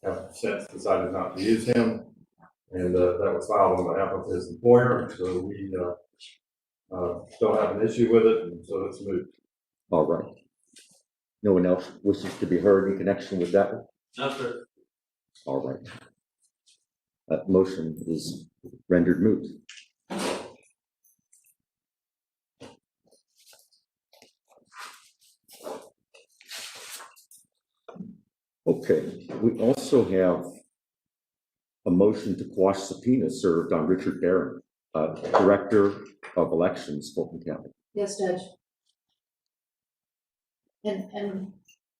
have since decided not to use him, and that was filed on behalf of his employer, so we don't have an issue with it, and so it's moved. All right. No one else wishes to be heard in connection with that? No, sir. All right. That motion is rendered moot. Okay, we also have a motion to quash subpoena served on Richard Barron, Director of Elections, Fulton County. Yes, Judge. And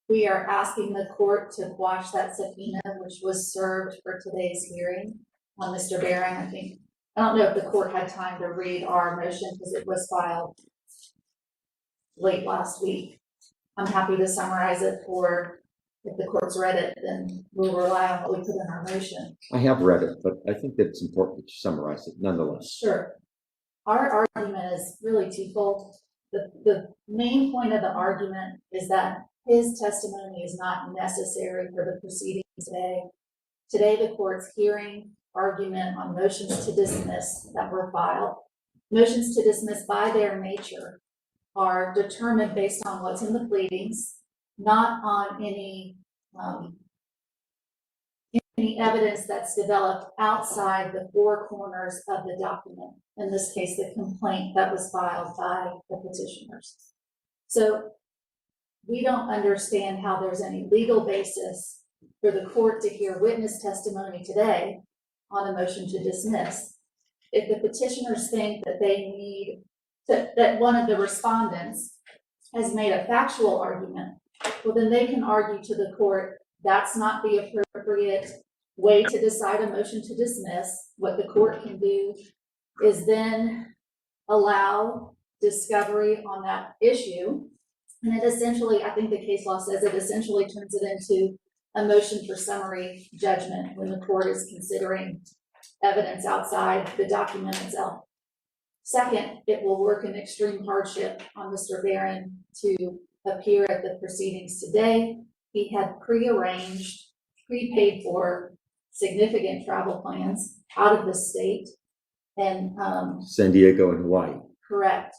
we are asking the court to quash that subpoena, which was served for today's hearing on Mr. Barron. I don't know if the court had time to read our motion because it was filed late last week. I'm happy to summarize it, or if the court's read it, then we'll rely on what we put in our motion. I have read it, but I think that it's important that you summarize it nonetheless. Sure. Our argument is really twofold. The main point of the argument is that his testimony is not necessary for the proceedings today. Today, the court's hearing argument on motions to dismiss that were filed. Motions to dismiss by their nature are determined based on what's in the pleadings, not on any evidence that's developed outside the four corners of the document. In this case, the complaint that was filed by the petitioners. So we don't understand how there's any legal basis for the court to hear witness testimony today on a motion to dismiss. If the petitioners think that they need that one of the respondents has made a factual argument, well, then they can argue to the court that's not the appropriate way to decide a motion to dismiss. What the court can do is then allow discovery on that issue. And it essentially, I think the case law says it essentially turns it into a motion for summary judgment when the court is considering evidence outside the document itself. Second, it will work an extreme hardship on Mr. Barron to appear at the proceedings today. He had prearranged, prepaid for significant travel plans out of the state and San Diego and Hawaii. correct,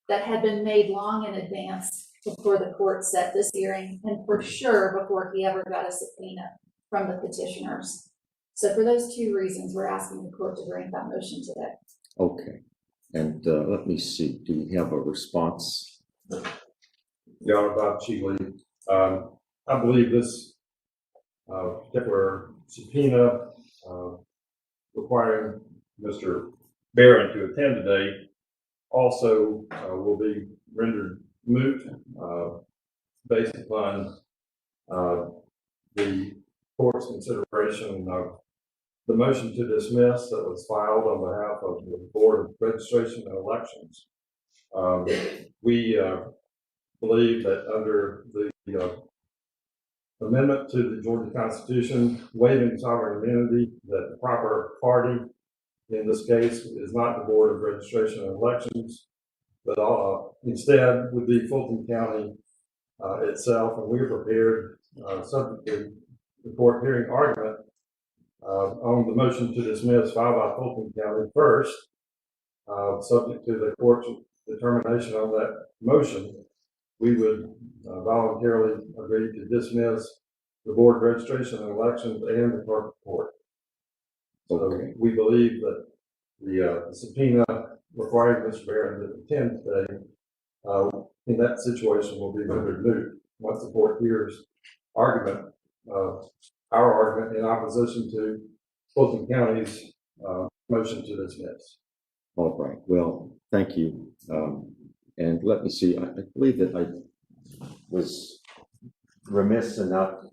that had been made long in advance before the court set this hearing, and for sure before he ever got a subpoena from the petitioners. So for those two reasons, we're asking the court to grant that motion today. Okay. And let me see, do we have a response? Your Honor, Bob Cheagley. I believe this particular subpoena requiring Mr. Barron to attend today also will be rendered moot based upon the court's consideration of the motion to dismiss that was filed on behalf of the Board of Registration and Elections. We believe that under the amendment to the Georgia Constitution waiving sovereign immunity, that the proper party in this case is not the Board of Registration and Elections, but instead would be Fulton County itself, and we're prepared, subject to the court hearing argument, on the motion to dismiss filed by Fulton County first, subject to the court's determination on that motion. We would voluntarily agree to dismiss the Board of Registration and Elections and the clerk of court. So we believe that the subpoena requiring Mr. Barron to attend today in that situation will be rendered moot once the court hears argument, our argument in opposition to Fulton County's motion to dismiss. All right, well, thank you. And let me see, I believe that I was remiss in not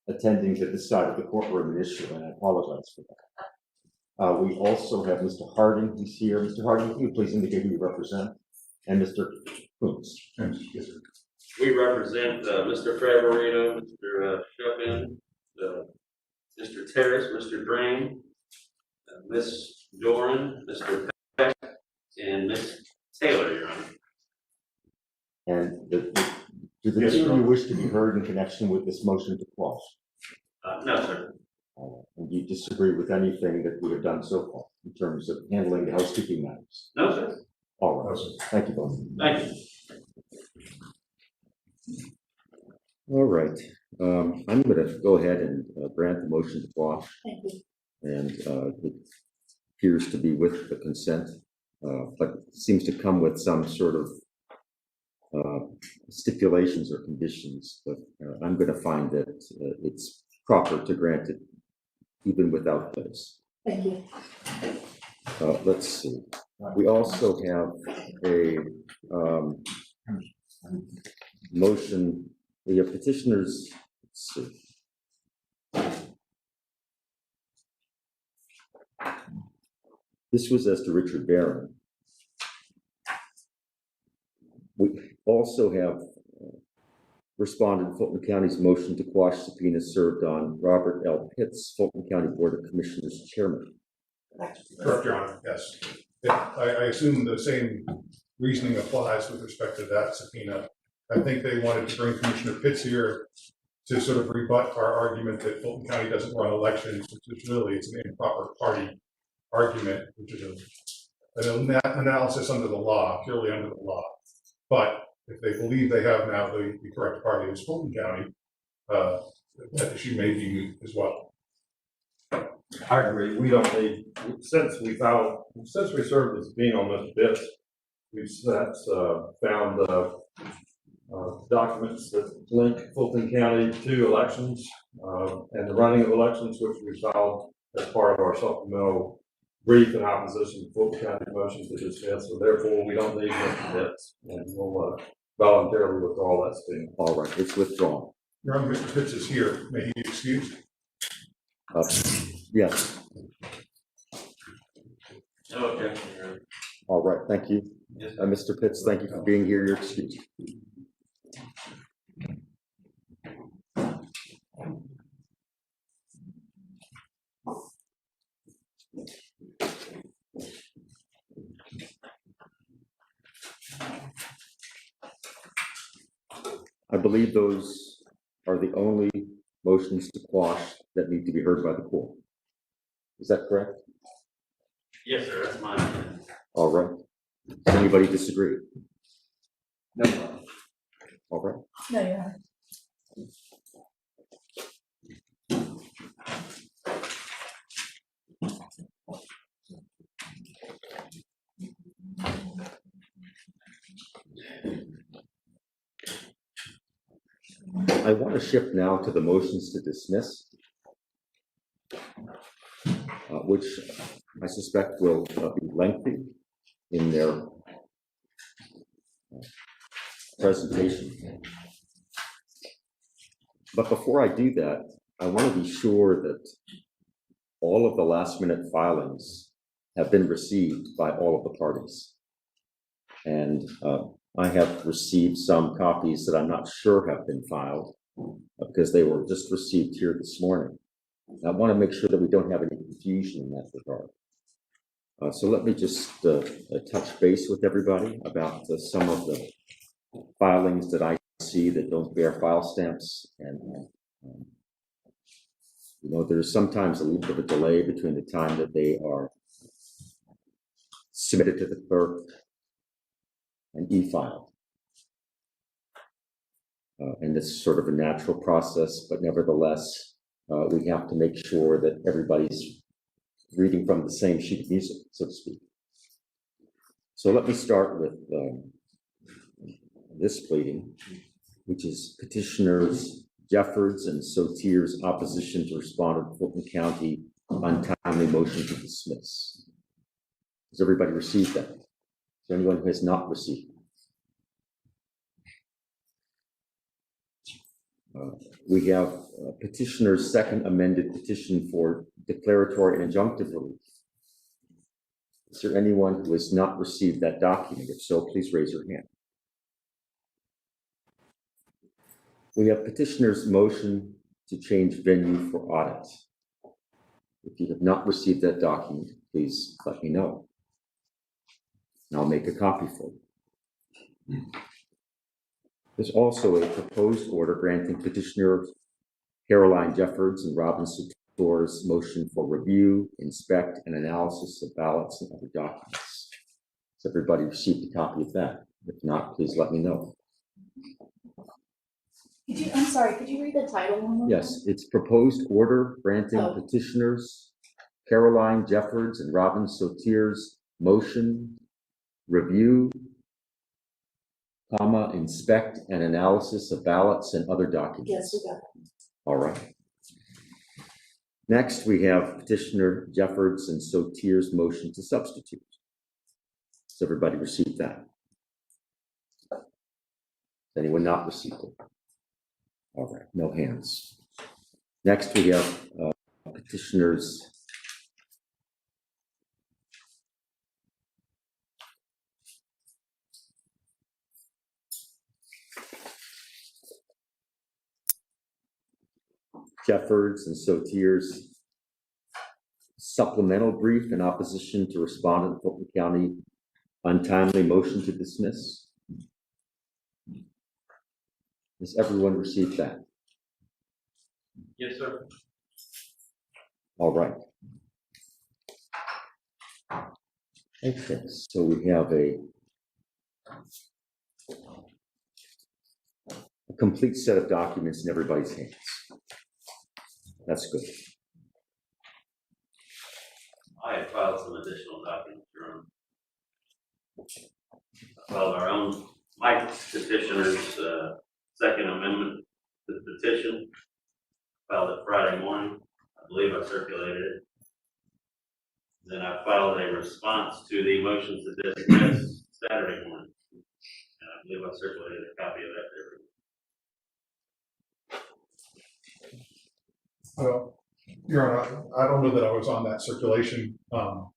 attending to this side of the courtroom issue, and I apologize for that. We also have Mr. Harding, who's here. Mr. Harding, can you please indicate who you represent? And Mr. Koontz. Yes, sir. We represent Mr. Favorito, Mr. Chopin, Mr. Terrace, Mr. Drain, Ms. Doran, Mr. Peck, and Ms. Taylor, Your Honor. And do the two of you wish to be heard in connection with this motion to quash? No, sir. And you disagree with anything that we have done so far in terms of handling the housekeeping matters? No, sir. All right, thank you both. Thank you. All right, I'm going to go ahead and grant the motion to quash, Thank you. and it appears to be with the consent, but it seems to come with some sort of stipulations or conditions, but I'm going to find that it's proper to grant it even without those. Thank you. Let's see. We also have a motion. We have petitioners. Let's see. This was as to Richard Barron. We also have responded to Fulton County's motion to quash subpoena served on Robert L. Pitts, Fulton County Board of Commissioners Chairman. Correct, Your Honor, yes. I assume the same reasoning applies with respect to that subpoena. I think they wanted to bring Commissioner Pitts here to sort of rebut our argument that Fulton County doesn't run elections, which is really, it's an improper party argument, which is an analysis under the law, purely under the law. But if they believe they have now the correct party as Fulton County, that issue may be moot as well. I agree. We don't need, since we served as being on this bit, we've found documents that link Fulton County to elections and the running of elections, which we filed as part of our supplemental brief in opposition to Fulton County motion to dismiss. So therefore, we don't need Mr. Pitts, and we'll voluntarily withdraw that statement. All right, it's withdrawn. Your Honor, Mr. Pitts is here. May he be excused? Yes. Okay. All right, thank you. Yes. Mr. Pitts, thank you for being here. You're excused. I believe those are the only motions to quash that need to be heard by the court. Is that correct? Yes, sir, that's mine. All right. Does anybody disagree? No. All right. No, Your Honor. I want to shift now to the motions to dismiss, which I suspect will be lengthy in their presentation. But before I do that, I want to be sure that all of the last minute filings have been received by all of the parties. And I have received some copies that I'm not sure have been filed because they were just received here this morning. I want to make sure that we don't have any confusion in that regard. So let me just touch base with everybody about some of the filings that I see that don't bear file stamps. And, you know, there's sometimes a little bit of a delay between the time that they are submitted to the clerk and e-filed. And it's sort of a natural process, but nevertheless, we have to make sure that everybody's reading from the same sheet of music, so to speak. So let me start with this pleading, which is petitioners Jeffords and Sotier's opposition to respondent Fulton County untimely motion to dismiss. Has everybody received that? Is there anyone who has not received it? We have petitioner's second amended petition for declaratory and injunctive relief. Is there anyone who has not received that document? If so, please raise your hand. We have petitioner's motion to change venue for audit. If you have not received that document, please let me know, and I'll make a copy for you. There's also a proposed order granting petitioner Caroline Jeffords and Robin Sator's motion for review, inspect, and analysis of ballots and other documents. Has everybody received a copy of that? If not, please let me know. I'm sorry, could you read the title one more time? Yes, it's proposed order granting Oh. petitioners Caroline Jeffords and Robin Sator's motion, review, comma, inspect, and analysis of ballots and other documents. Yes, we got it. All right. Next, we have petitioner Jeffords and Sator's motion to substitute. Has everybody received that? Has anyone not received it? All right, no hands. Next, we have petitioners Jeffords and Sator's supplemental brief in opposition to respondent Fulton County untimely motion to dismiss. Has everyone received that? Yes, sir. All right. Okay, so we have a complete set of documents in everybody's hands. That's good. I have filed some additional documents, Your Honor. I filed our own, my petitioner's, second amendment to the petition. Filed it Friday morning. I believe I circulated it. Then I filed a response to the motion to dismiss Saturday morning. And I believe I circulated a copy of that there. Well, Your Honor, I don't know that I was on that circulation.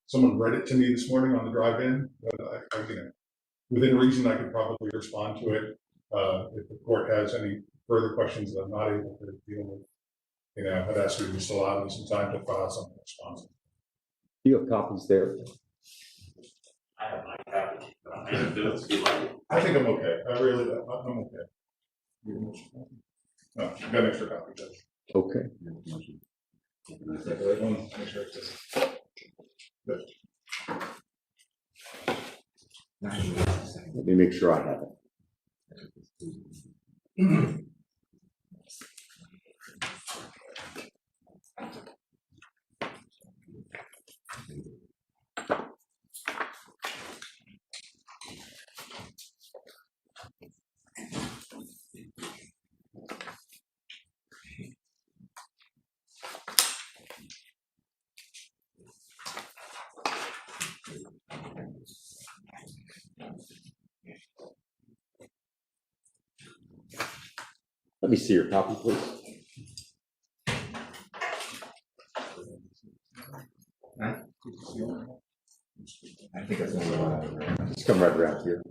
Someone read it to me this morning on the drive-in, but I within reason, I could probably respond to it. If the court has any further questions that I'm not able to deal with, I'd ask you to just allow me some time to file something responsive. Do you have copies there? I have my copy, but I may do it if you like. I think I'm okay. I'm okay. No, I've got an extra copy, Judge. Okay. Let me make sure I have it. Let me see your copy, please. I think it's one. Just come right around here.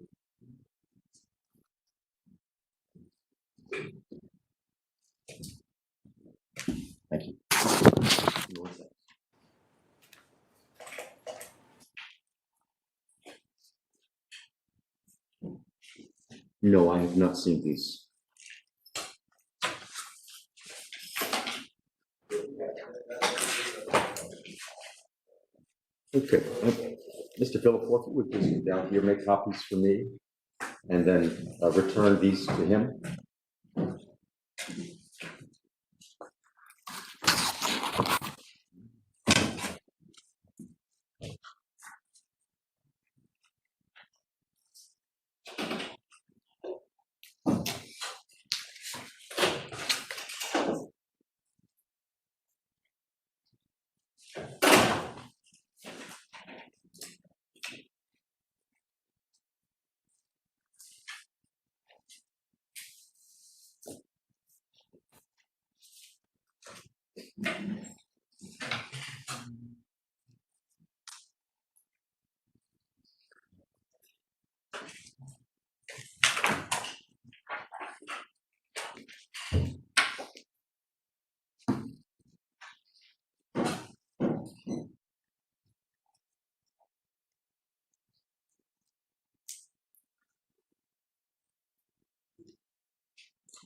Thank you. No, I have not seen these. Okay, Mr. Philip, if you would please come down here, make copies for me, and then return these to him.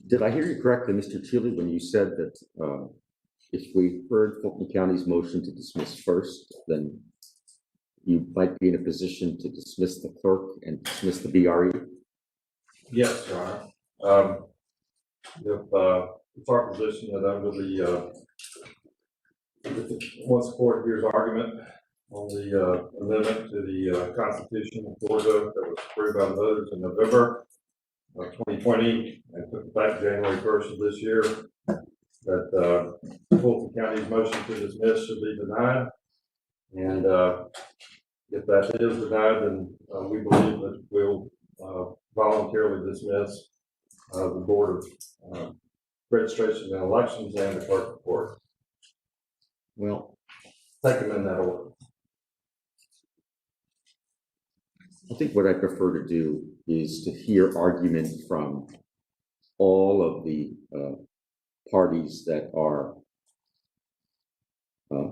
Did I hear you correctly, Mr. Chile, when you said that if we heard Fulton County's motion to dismiss first, then you might be in a position to dismiss the clerk and dismiss the BRE? Yes, Your Honor. It's our position that under once the court hears argument on the amendment to the Constitution of Georgia that was approved by the voters in November of 2020 and took effect January 1st of this year, that Fulton County's motion to dismiss should be denied. And if that is denied, then we believe that we'll voluntarily dismiss the Board of Registration and Elections and the Clerk of Court. Well, Take them in that order. I think what I prefer to do is to hear argument from all of the parties that are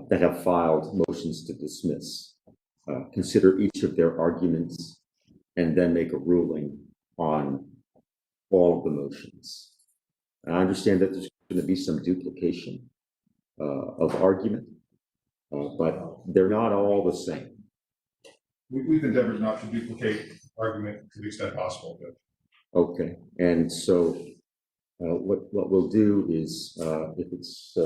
that have filed motions to dismiss. Consider each of their arguments and then make a ruling on all of the motions. I understand that there's going to be some duplication of argument, but they're not all the same. We've endeavored not to duplicate argument to the extent possible, but Okay, and so what we'll do is, if it's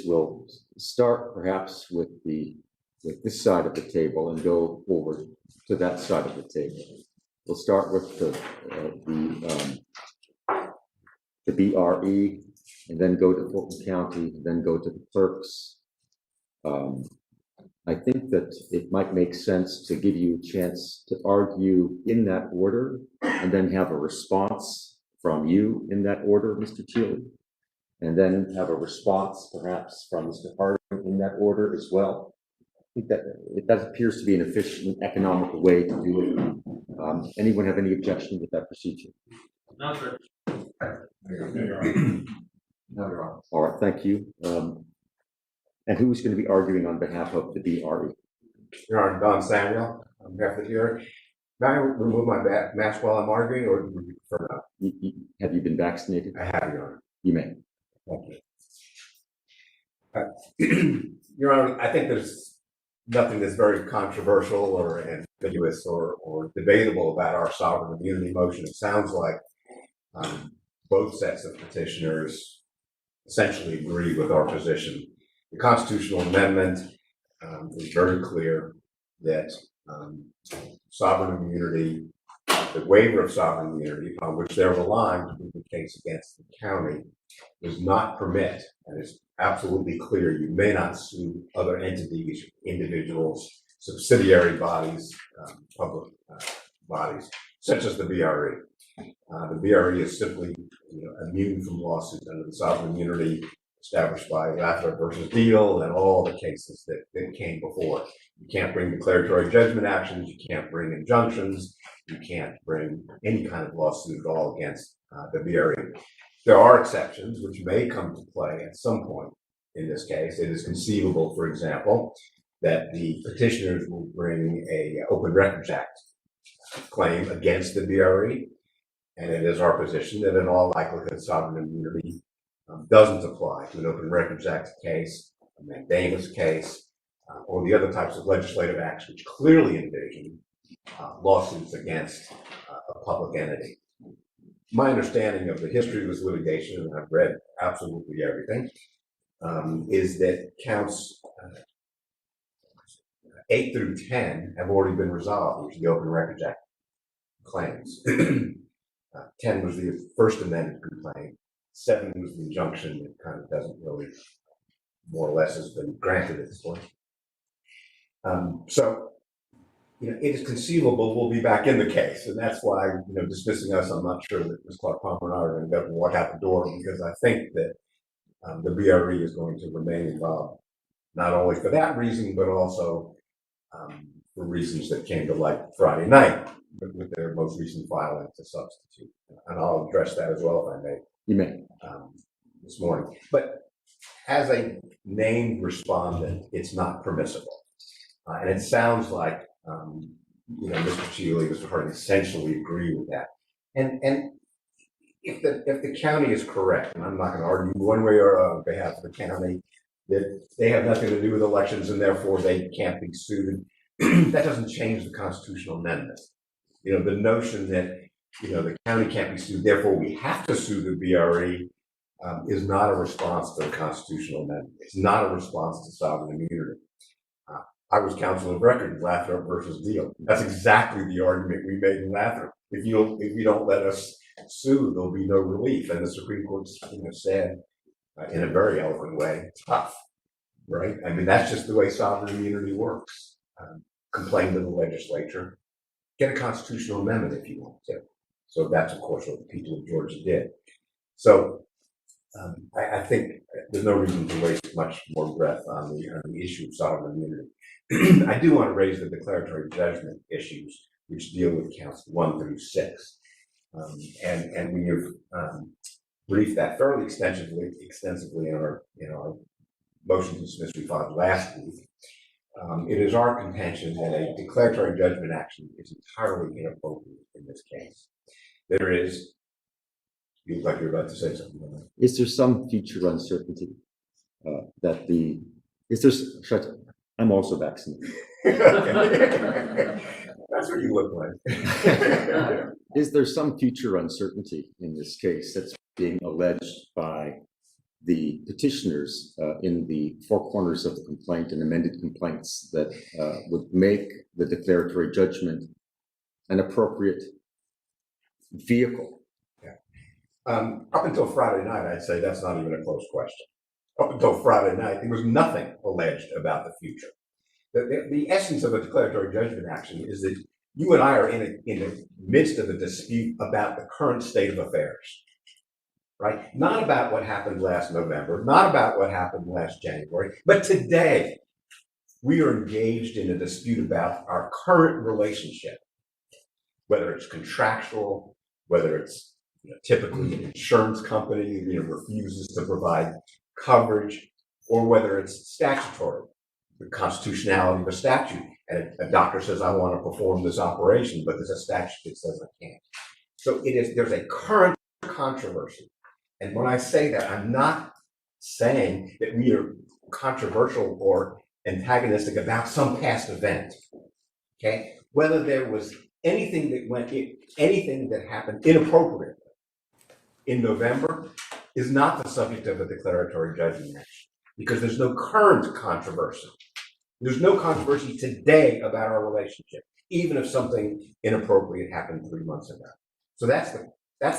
we'll start perhaps with this side of the table and go over to that side of the table. We'll start with the BRE, and then go to Fulton County, and then go to the clerks. I think that it might make sense to give you a chance to argue in that order, and then have a response from you in that order, Mr. Chile, and then have a response perhaps from Mr. Harding in that order as well. I think that appears to be an efficient, economical way to do it. Anyone have any objection with that procedure? No, sir. No, Your Honor. All right, thank you. And who's going to be arguing on behalf of the BRE? Your Honor, Don Samuel, on behalf of the hearing. May I remove my mask while I'm arguing, or would you prefer not? Have you been vaccinated? I have, Your Honor. You may. Thank you. Your Honor, I think there's nothing that's very controversial or ambiguous or debatable about our sovereign immunity motion. It sounds like both sets of petitioners essentially agree with our position. The constitutional amendment is very clear that sovereign immunity, the waiver of sovereign immunity upon which they're relying to prove the case against the county, does not permit, and it's absolutely clear, you may not sue other entities, individuals, subsidiary bodies, public bodies, such as the BRE. The BRE is simply immune from lawsuits under the sovereign immunity established by Lafleur versus Deal and all the cases that came before. You can't bring declaratory judgment actions, you can't bring injunctions, you can't bring any kind of lawsuit at all against the BRE. There are exceptions which may come to play at some point in this case. It is conceivable, for example, that the petitioners will bring a Open Records Act claim against the BRE, and it is our position that in all likelihood sovereign immunity doesn't apply to an Open Records Act case, a mandamus case, or the other types of legislative acts which clearly envision lawsuits against a public entity. My understanding of the history of this litigation, and I've read absolutely everything, is that counts 8 through 10 have already been resolved, which the Open Records Act claims. 10 was the first amended complaint. 7 was the injunction that kind of doesn't really, more or less, has been granted at this point. So, it is conceivable we'll be back in the case, and that's why, dismissing us, I'm not sure that Ms. Clark Palmer and I are going to go and walk out the door, because I think that the BRE is going to remain involved, not only for that reason, but also for reasons that came to light Friday night with their most recent filing to substitute. And I'll address that as well if I may. You may. This morning. But as a named respondent, it's not permissible. And it sounds like, Mr. Chile, Mr. Harding essentially agree with that. And if the county is correct, and I'm not gonna argue one way or on behalf of the county, that they have nothing to do with elections and therefore they can't be sued, that doesn't change the constitutional amendment. You know, the notion that, you know, the county can't be sued, therefore we have to sue the BRE, is not a response to the constitutional amendment. It's not a response to sovereign immunity. I was counsel of record in Lathrop versus Deal. That's exactly the argument we made in Lathrop. If you don't let us sue, there'll be no relief. And the Supreme Court, you know, said in a very eloquent way, tough, right? I mean, that's just the way sovereign immunity works. Complain to the legislature, get a constitutional amendment if you want to. So that's, of course, what the people of Georgia did. So I think there's no reason to waste much more breath on the issue of sovereign immunity. I do want to raise the declaratory judgment issues, which deal with counts 1 through 6. And we have briefed that fairly extensively in our motion to dismiss we filed last week. It is our contention that a declaratory judgment action is entirely inappropriate in this case. There is, you look like you're about to say something. Is there some future uncertainty I'm also vaccinated. That's what you look like. Is there some future uncertainty in this case that's being alleged by the petitioners in the four corners of the complaint and amended complaints that would make the declaratory judgment an appropriate vehicle? Up until Friday night, I'd say that's not even a close question. Up until Friday night, there was nothing alleged about the future. The essence of a declaratory judgment action is that you and I are in the midst of a dispute about the current state of affairs, right? Not about what happened last November, not about what happened last January, but today we are engaged in a dispute about our current relationship, whether it's contractual, whether it's typically an insurance company refuses to provide coverage, or whether it's statutory, the constitutionality of a statute. And a doctor says, I want to perform this operation, but there's a statute that says I can't. So there's a current controversy. And when I say that, I'm not saying that we are controversial or antagonistic about some past event. Okay? Whether there was anything that happened inappropriately in November is not the subject of a declaratory judgment action, because there's no current controversy. There's no controversy today about our relationship, even if something inappropriate happened 3 months ago. So that's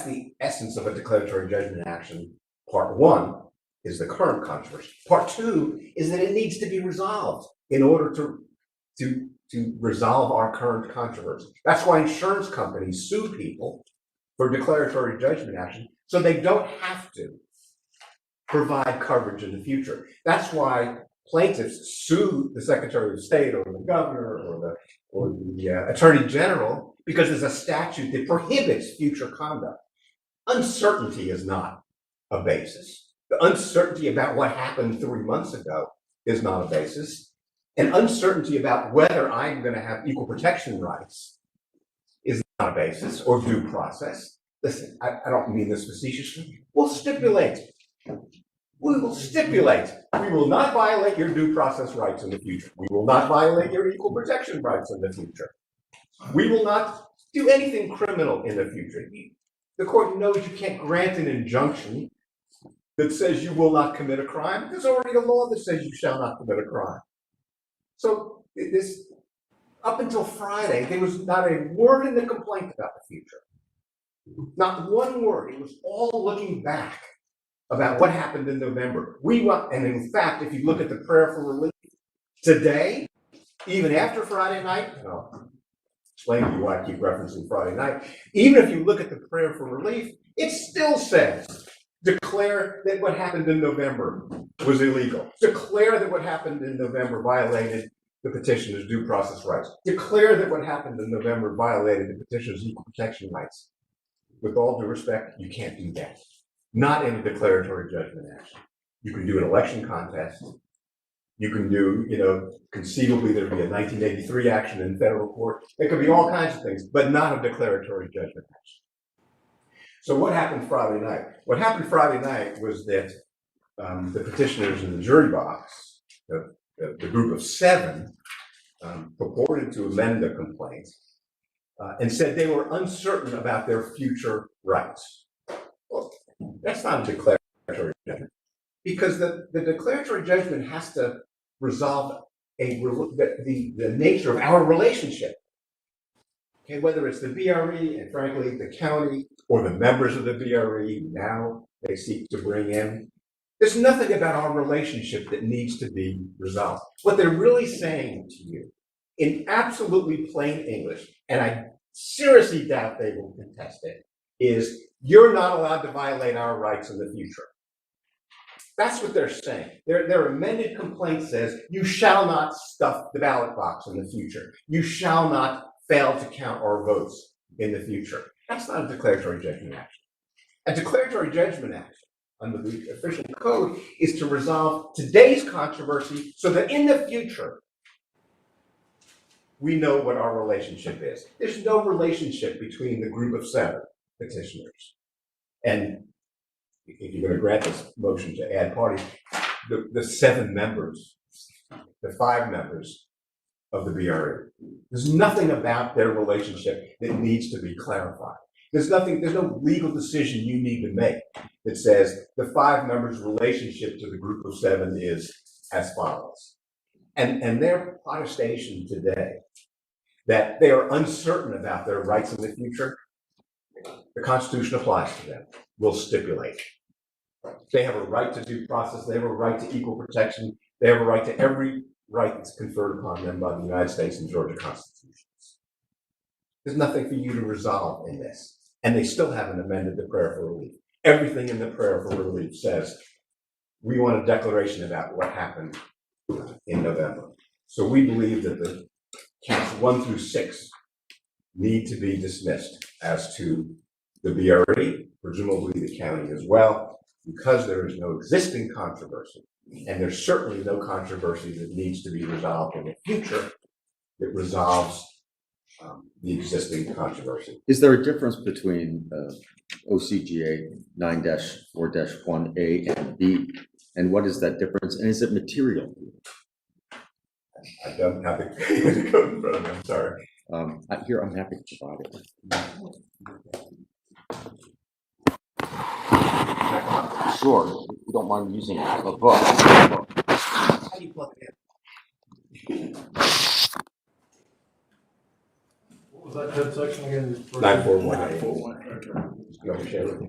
the essence of a declaratory judgment action. Part one is the current controversy. Part two is that it needs to be resolved in order to resolve our current controversy. That's why insurance companies sue people for declaratory judgment action, so they don't have to provide coverage in the future. That's why plaintiffs sue the Secretary of State or the governor or the Attorney General, because there's a statute that prohibits future conduct. Uncertainty is not a basis. The uncertainty about what happened 3 months ago is not a basis. And uncertainty about whether I'm going to have equal protection rights is not a basis, or due process. Listen, I don't mean this facetiously. We'll stipulate. We will stipulate. We will not violate your due process rights in the future. We will not violate your equal protection rights in the future. We will not do anything criminal in the future. The court knows you can't grant an injunction that says you will not commit a crime. There's already a law that says you shall not commit a crime. So this, up until Friday, there was not a word in the complaint about the future. Not one word. It was all looking back about what happened in November. And in fact, if you look at the prayer for relief today, even after Friday night, and I'll explain to you why I keep referencing Friday night, even if you look at the prayer for relief, it still says, declare that what happened in November was illegal. Declare that what happened in November violated the petitioner's due process rights. Declare that what happened in November violated the petitioner's equal protection rights. With all due respect, you can't do that. Not in a declaratory judgment action. You can do an election contest. You can do, conceivably there'd be a 1983 action in federal court. There could be all kinds of things, but not a declaratory judgment action. So what happened Friday night? What happened Friday night was that the petitioners in the jury box, the group of 7, purported to amend the complaint and said they were uncertain about their future rights. Well, that's not a declaratory judgment, because the declaratory judgment has to resolve the nature of our relationship. Okay, whether it's the BRE and frankly the county or the members of the BRE now they seek to bring in, there's nothing about our relationship that needs to be resolved. What they're really saying to you in absolutely plain English, and I seriously doubt they will contest it, is you're not allowed to violate our rights in the future. That's what they're saying. Their amended complaint says you shall not stuff the ballot box in the future. You shall not fail to count our votes in the future. That's not a declaratory judgment action. A declaratory judgment action under the official code is to resolve today's controversy so that in the future we know what our relationship is. There's no relationship between the group of 7 petitioners. And if you're going to grant this motion to add parties, the 7 members, the 5 members of the BRE, there's nothing about their relationship that needs to be clarified. There's no legal decision you need to make that says the 5 members' relationship to the group of 7 is as follows. And their protestation today that they are uncertain about their rights in the future, the Constitution applies to them. We'll stipulate. They have a right to due process. They have a right to equal protection. They have a right to every right that's conferred upon them by the United States and Georgia constitutions. There's nothing for you to resolve in this. And they still haven't amended the prayer for relief. Everything in the prayer for relief says, we want a declaration about what happened in November. So we believe that the counts 1 through 6 need to be dismissed as to the BRE, presumably the county as well, because there is no existing controversy. And there's certainly no controversy that needs to be resolved in the future that resolves the existing controversy. Is there a difference between OCGA 9-4-1A and B? And what is that difference? And is it material? I don't have the code in front of me, I'm sorry. Here, I'm happy to provide it. Sure, if you don't mind using a book. How do you plug it in? What was that code section again? 941. You want to share with me?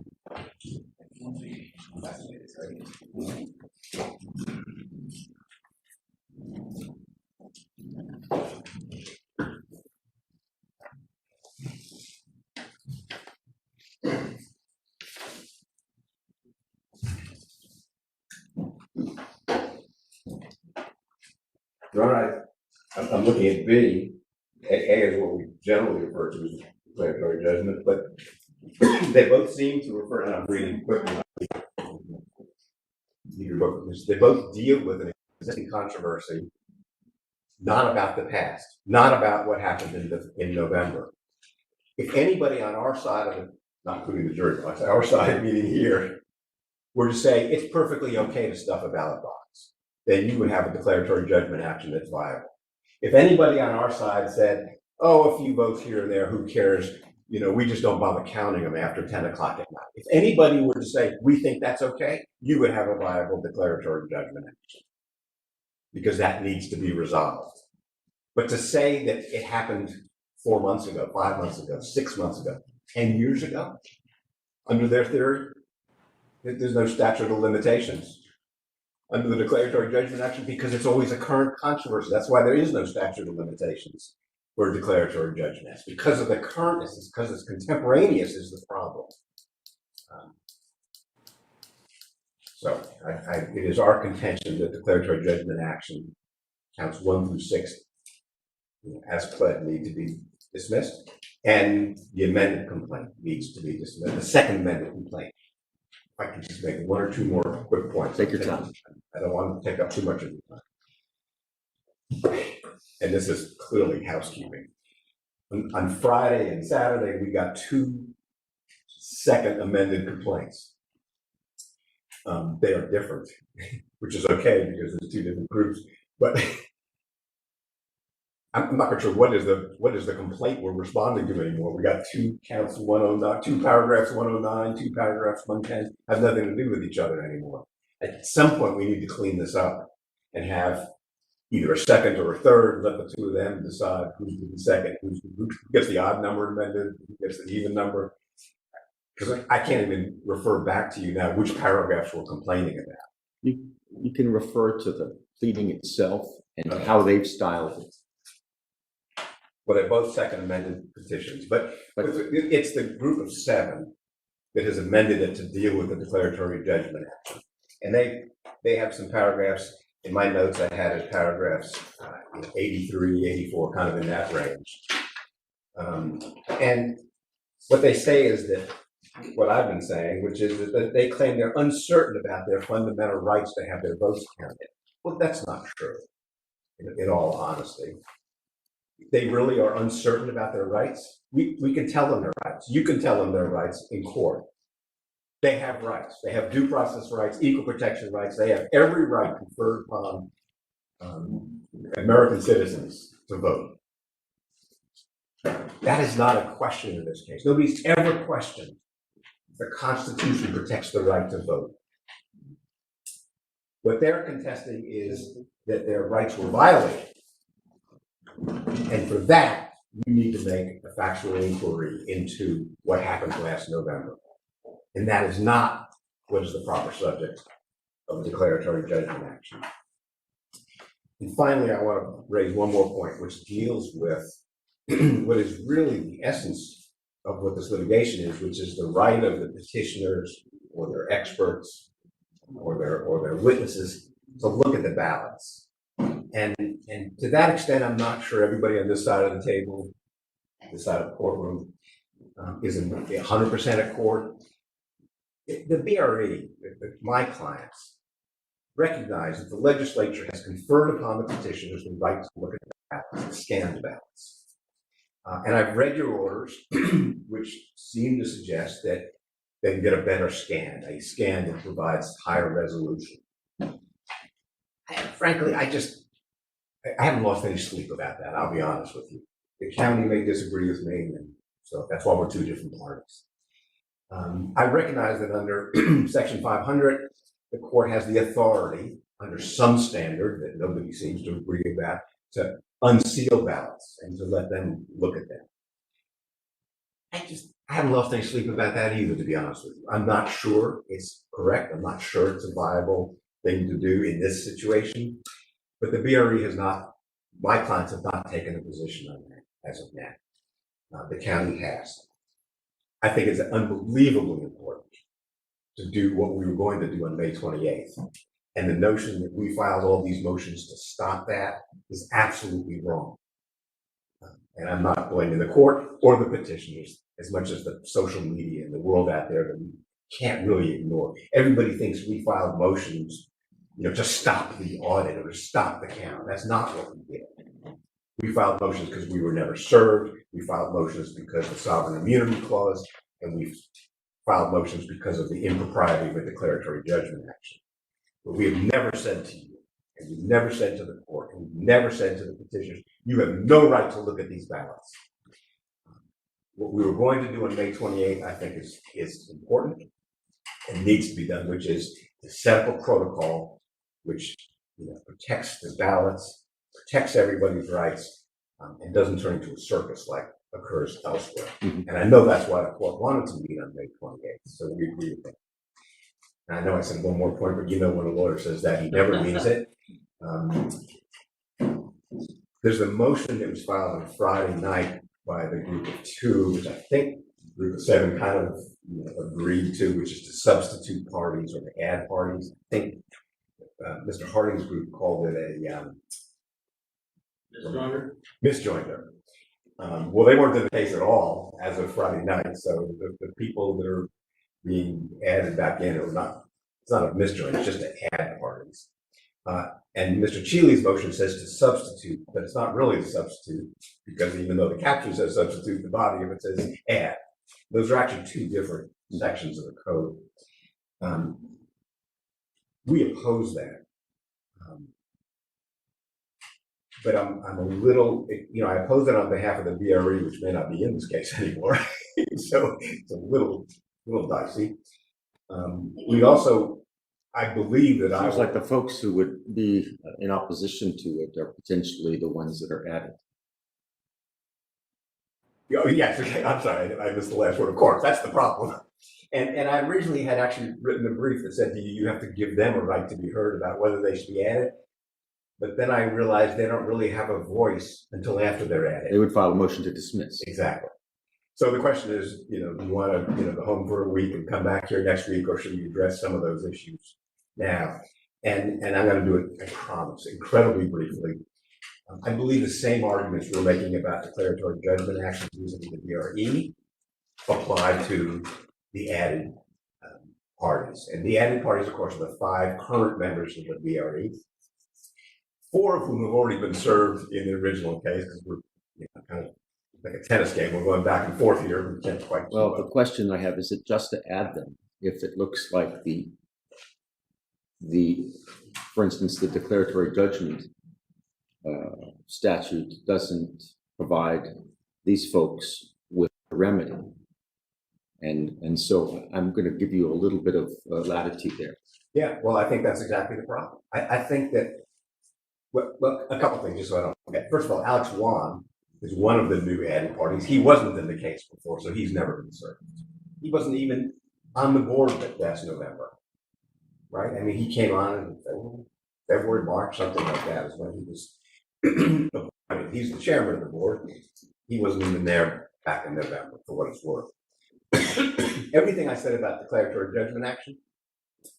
All right, I'm looking at B. A is what we generally refer to as declaratory judgment, but they both seem to refer, and I'm reading quickly. They both deal with an existing controversy, not about the past, not about what happened in November. If anybody on our side of it, not including the jury box, our side meeting here, were to say it's perfectly okay to stuff a ballot box, then you would have a declaratory judgment action that's viable. If anybody on our side said, oh, a few votes here and there, who cares? You know, we just don't bother counting them after 10 o'clock at night. If anybody were to say, we think that's okay, you would have a viable declaratory judgment action because that needs to be resolved. But to say that it happened 4 months ago, 5 months ago, 6 months ago, 10 years ago, under their theory, there's no statute of limitations under the declaratory judgment action because it's always a current controversy. That's why there is no statute of limitations for declaratory judgment. It's because of the currentness, it's because it's contemporaneous is the problem. So it is our contention that declaratory judgment action counts 1 through 6 as pled need to be dismissed, and the amended complaint needs to be dismissed, the second amended complaint. If I can just make 1 or 2 more quick points. Take your time. I don't want to take up too much of your time. And this is clearly housekeeping. On Friday and Saturday, we got 2 second amended complaints. They are different, which is okay because there's two different groups, but I'm not quite sure what is the complaint we're responding to anymore. We got two counts 109, two paragraphs 109, two paragraphs 110, have nothing to do with each other anymore. At some point, we need to clean this up and have either a second or a third, let the two of them decide who's the second, who gets the odd number amended, who gets the even number. Because I can't even refer back to you now which paragraphs we're complaining about. You can refer to the pleading itself and how they've styled it. Well, they're both second amended petitions, but it's the group of 7 that has amended it to deal with the declaratory judgment action. And they have some paragraphs. In my notes, I had it paragraphs 83, 84, kind of in that range. And what they say is that what I've been saying, which is that they claim they're uncertain about their fundamental rights to have their votes counted. Well, that's not true, in all honesty. They really are uncertain about their rights. We can tell them their rights. You can tell them their rights in court. They have rights. They have due process rights, equal protection rights. They have every right conferred upon American citizens to vote. That is not a question in this case. Nobody's ever questioned the Constitution protects the right to vote. What they're contesting is that their rights were violated. And for that, we need to make a factual inquiry into what happened last November. And that is not what is the proper subject of a declaratory judgment action. And finally, I want to raise one more point, which deals with what is really the essence of what this litigation is, which is the right of the petitioners or their experts or their witnesses to look at the ballots. And to that extent, I'm not sure everybody on this side of the table, this side of the courtroom, is 100% at court. The BRE, my clients, recognize that the legislature has conferred upon the petitioners the right to look at the ballots, the scanned ballots. And I've read your orders, which seem to suggest that they can get a better scan, a scan that provides higher resolution. Frankly, I haven't lost any sleep about that, I'll be honest with you. The county may disagree with me, and so that's why we're two different parties. I recognize that under Section 500, the court has the authority, under some standard that nobody seems to agree about, to unseal ballots and to let them look at them. I haven't lost any sleep about that either, to be honest with you. I'm not sure it's correct. I'm not sure it's a viable thing to do in this situation. But the BRE has not, my clients have not taken a position on that as of now. The county has. I think it's unbelievably important to do what we were going to do on May 28th. And the notion that we filed all these motions to stop that is absolutely wrong. And I'm not blaming the court or the petitioners as much as the social media and the world out there that we can't really ignore. Everybody thinks we filed motions, to stop the audit or to stop the count. That's not what we did. We filed motions because we were never served. We filed motions because of the sovereign immunity clause, and we filed motions because of the impropriety of a declaratory judgment action. But we have never said to you, and we've never said to the court, and we've never said to the petitioners, you have no right to look at these ballots. What we were going to do on May 28th, I think is important and needs to be done, which is to set up a protocol which protects the ballots, protects everybody's rights, and doesn't turn into a circus like occurs elsewhere. And I know that's why the court wanted to meet on May 28th, so we agree with that. And I know I said one more point, but when a lawyer says that, he never means it. There's a motion that was filed on Friday night by the group of 2, which I think the group of 7 kind of agreed to, which is to substitute parties or to add parties. I think Mr. Harding's group called it a misjoinder. Well, they weren't in the case at all as of Friday night, so the people that are being added back in, it's not a misjoin, it's just to add parties. And Mr. Cheeley's motion says to substitute, but it's not really a substitute, because even though the caption says substitute, the body of it says add. Those are actually 2 different sections of the code. We oppose that. But I'm a little, I oppose it on behalf of the BRE, which may not be in this case anymore. So it's a little dicey. We also, I believe that Seems like the folks who would be in opposition to it are potentially the ones that are added. Oh, yes, okay, I'm sorry, I missed the last word. Of course, that's the problem. And I originally had actually written a brief that said you have to give them a right to be heard about whether they should be added. But then I realized they don't really have a voice until after they're added. They would file a motion to dismiss. Exactly. So the question is, do you want to, go home for a week and come back here next week, or should we address some of those issues now? And I'm going to do it, I promise, incredibly briefly. I believe the same arguments we're making about declaratory judgment actions using the BRE apply to the added parties. And the added parties, of course, are the 5 current members of the BRE, 4 of whom have already been served in the original case, because we're kind of like a tennis game. We're going back and forth here. We can't quite. Well, the question I have, is it just to add them? If it looks like the, for instance, the declaratory judgment statute doesn't provide these folks with a remedy. And so I'm going to give you a little bit of latitude there. Yeah, well, I think that's exactly the problem. I think that, well, a couple things just so I don't forget. First of all, Alex Wan is one of the new added parties. He wasn't in the case before, so he's never been served. He wasn't even on the board last November, right? I mean, he came on in February, March, something like that is when he was appointed. He's the chairman of the board. He wasn't even there back in November, for what it's worth. Everything I said about declaratory judgment action,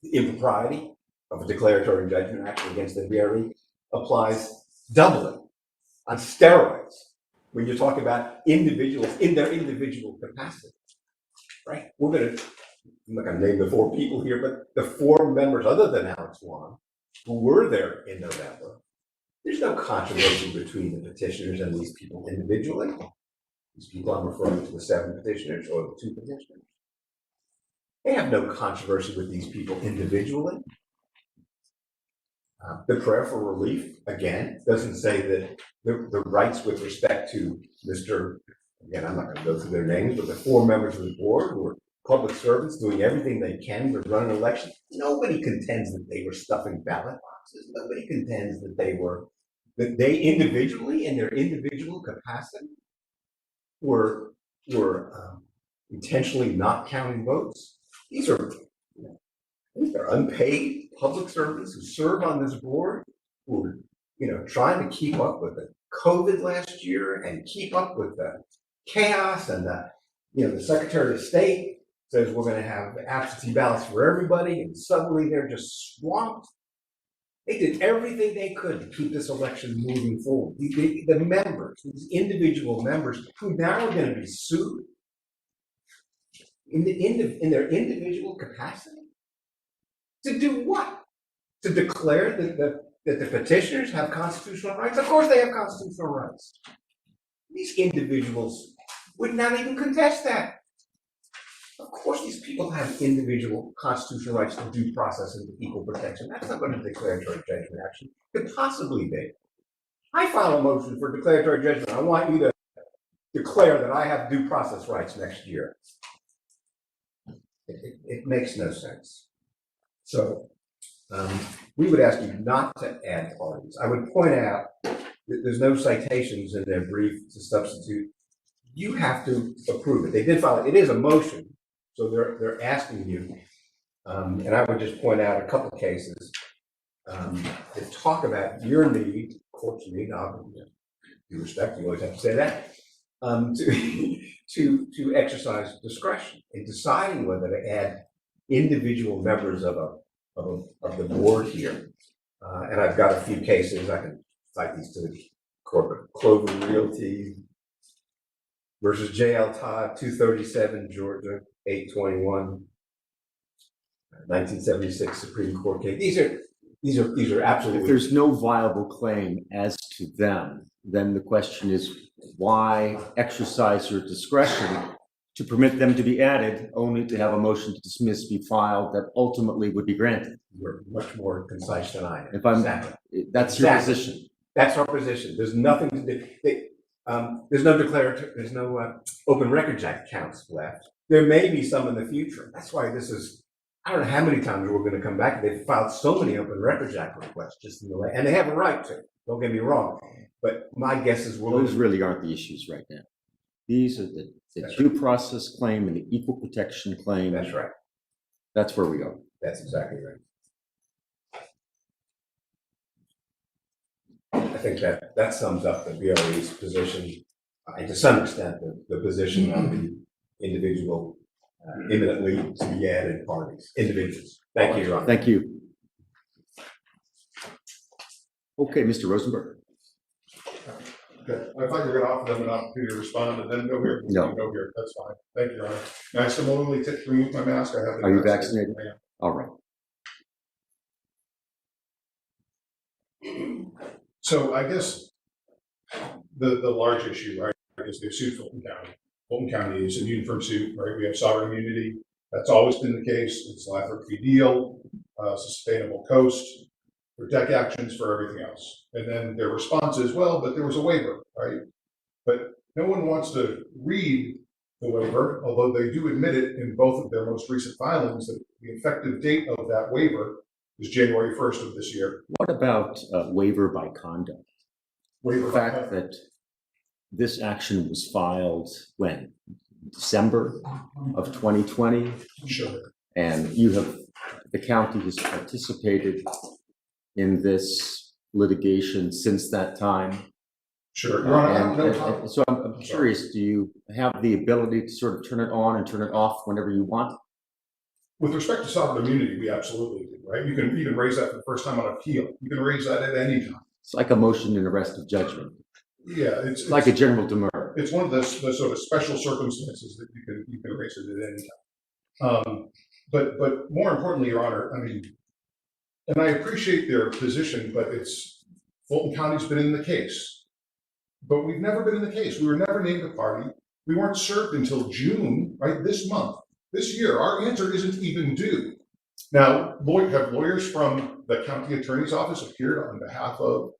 the impropriety of a declaratory judgment action against the BRE applies doubly on steroids when you talk about individuals in their individual capacity, right? I'm not going to name the 4 people here, but the 4 members other than Alex Wan who were there in November, there's no controversy between the petitioners and these people individually. These people I'm referring to the 7 petitioners or the 2 petitioners. They have no controversy with these people individually. The prayer for relief, again, doesn't say that the rights with respect to again, I'm not going to go through their names, but the 4 members of the board who are public servants doing everything they can to run an election. Nobody contends that they were stuffing ballot boxes. Nobody contends that they individually, in their individual capacity, were intentionally not counting votes. These are unpaid public servants who serve on this board, who are trying to keep up with the COVID last year and keep up with the chaos, and the Secretary of State says we're going to have absentee ballots for everybody, and suddenly they're just swamped. They did everything they could to keep this election moving forward. The members, these individual members, who now are going to be sued in their individual capacity, to do what? To declare that the petitioners have constitutional rights? Of course they have constitutional rights. These individuals would not even contest that. Of course these people have individual constitutional rights to due process and to equal protection. That's not what a declaratory judgment action could possibly be. I file a motion for declaratory judgment. I want you to declare that I have due process rights next year. It makes no sense. So we would ask you not to add parties. I would point out that there's no citations in their brief to substitute. You have to approve it. They did file it. It is a motion, so they're asking you. And I would just point out a couple of cases that talk about your need, court's need, due respect, you always have to say that, to exercise discretion in deciding whether to add individual members of the board here. And I've got a few cases. I can cite these to the corporate. Clover Realty versus J.L. Todd, 237 Georgia, 821, 1976 Supreme Court case. These are absolutely. If there's no viable claim as to them, then the question is, why exercise your discretion to permit them to be added, only to have a motion to dismiss be filed that ultimately would be granted. You're much more concise than I am. If I'm, Exactly. that's your Exactly. position. That's our position. There's nothing to do. There's no there's no Open Records Act counts left. There may be some in the future. That's why this is, I don't know how many times we're going to come back. They've filed so many Open Records Act requests just in the way, and they have a right to. Don't get me wrong. But my guess is Those really aren't the issues right now. These are the due process claim and the equal protection claim. That's right. That's where we are. That's exactly right. I think that sums up the BOE's position, and to some extent, the position of the individual imminently to be added parties, individuals. Thank you, Your Honor. Thank you. Okay, Mr. Rosenberg. Okay, I thought you were gonna offer them an opportunity to respond and then go here. No. Go here, that's fine. Thank you, Your Honor. And I similarly remove my mask. I have. Are you vaccinated? All right. So I guess the large issue, right, is they sued Fulton County. Fulton County is immune from suit, right? We have sovereign immunity. That's always been the case. It's Lathrop v. Deal, sustainable coast, for deck actions, for everything else. And then their response is, well, but there was a waiver, right? But no one wants to read the waiver, although they do admit it in both of their most recent filings that the effective date of that waiver is January 1st of this year. What about waiver by conduct? Waiver The by fact conduct. that this action was filed when? December of 2020? Sure. And the county has participated in this litigation since that time. Sure. Your Honor, I have no problem. So I'm curious, do you have the ability to sort of turn it on and turn it off whenever you want? With respect to sovereign immunity, we absolutely do, right? You can raise that for the first time on appeal. You can raise that at any time. It's like a motion in arrest of judgment. Yeah, It's like a general demur. it's one of the sort of special circumstances that you can raise it at any time. But more importantly, Your Honor, I mean, and I appreciate their position, but Fulton County's been in the case. But we've never been in the case. We were never named a party. We weren't served until June, right, this month. This year, our answer isn't even due. Now, have lawyers from the county attorney's office appeared on behalf of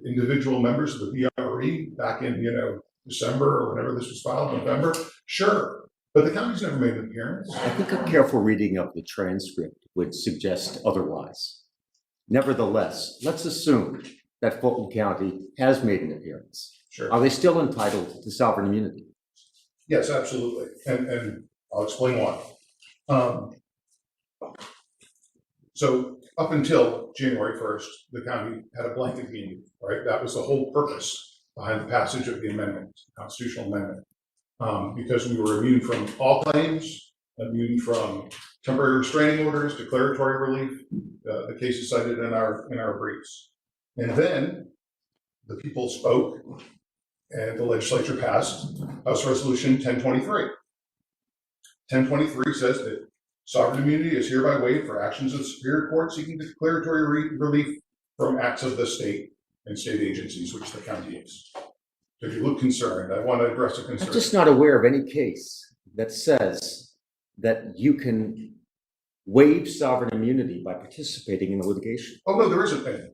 individual members of the BRE back in, December or whenever this was filed, November? Sure, but the county's never made an appearance. I think a careful reading of the transcript would suggest otherwise. Nevertheless, let's assume that Fulton County has made an appearance. Sure. Are they still entitled to sovereign immunity? Yes, absolutely, and I'll explain why. So up until January 1st, the county had a blanket immunity, right? That was the whole purpose behind the passage of the amendment, constitutional amendment, because we were immune from all claims, immune from temporary restraining orders, declaratory relief, the cases cited in our briefs. And then the people spoke, and the legislature passed House Resolution 1023. 1023 says that sovereign immunity is hereby waived for actions of the Superior Court seeking declaratory relief from acts of the state and state agencies, which the county is. So if you look concerned, I want to address a concern. I'm just not aware of any case that says that you can waive sovereign immunity by participating in the litigation. Oh, no, there isn't any.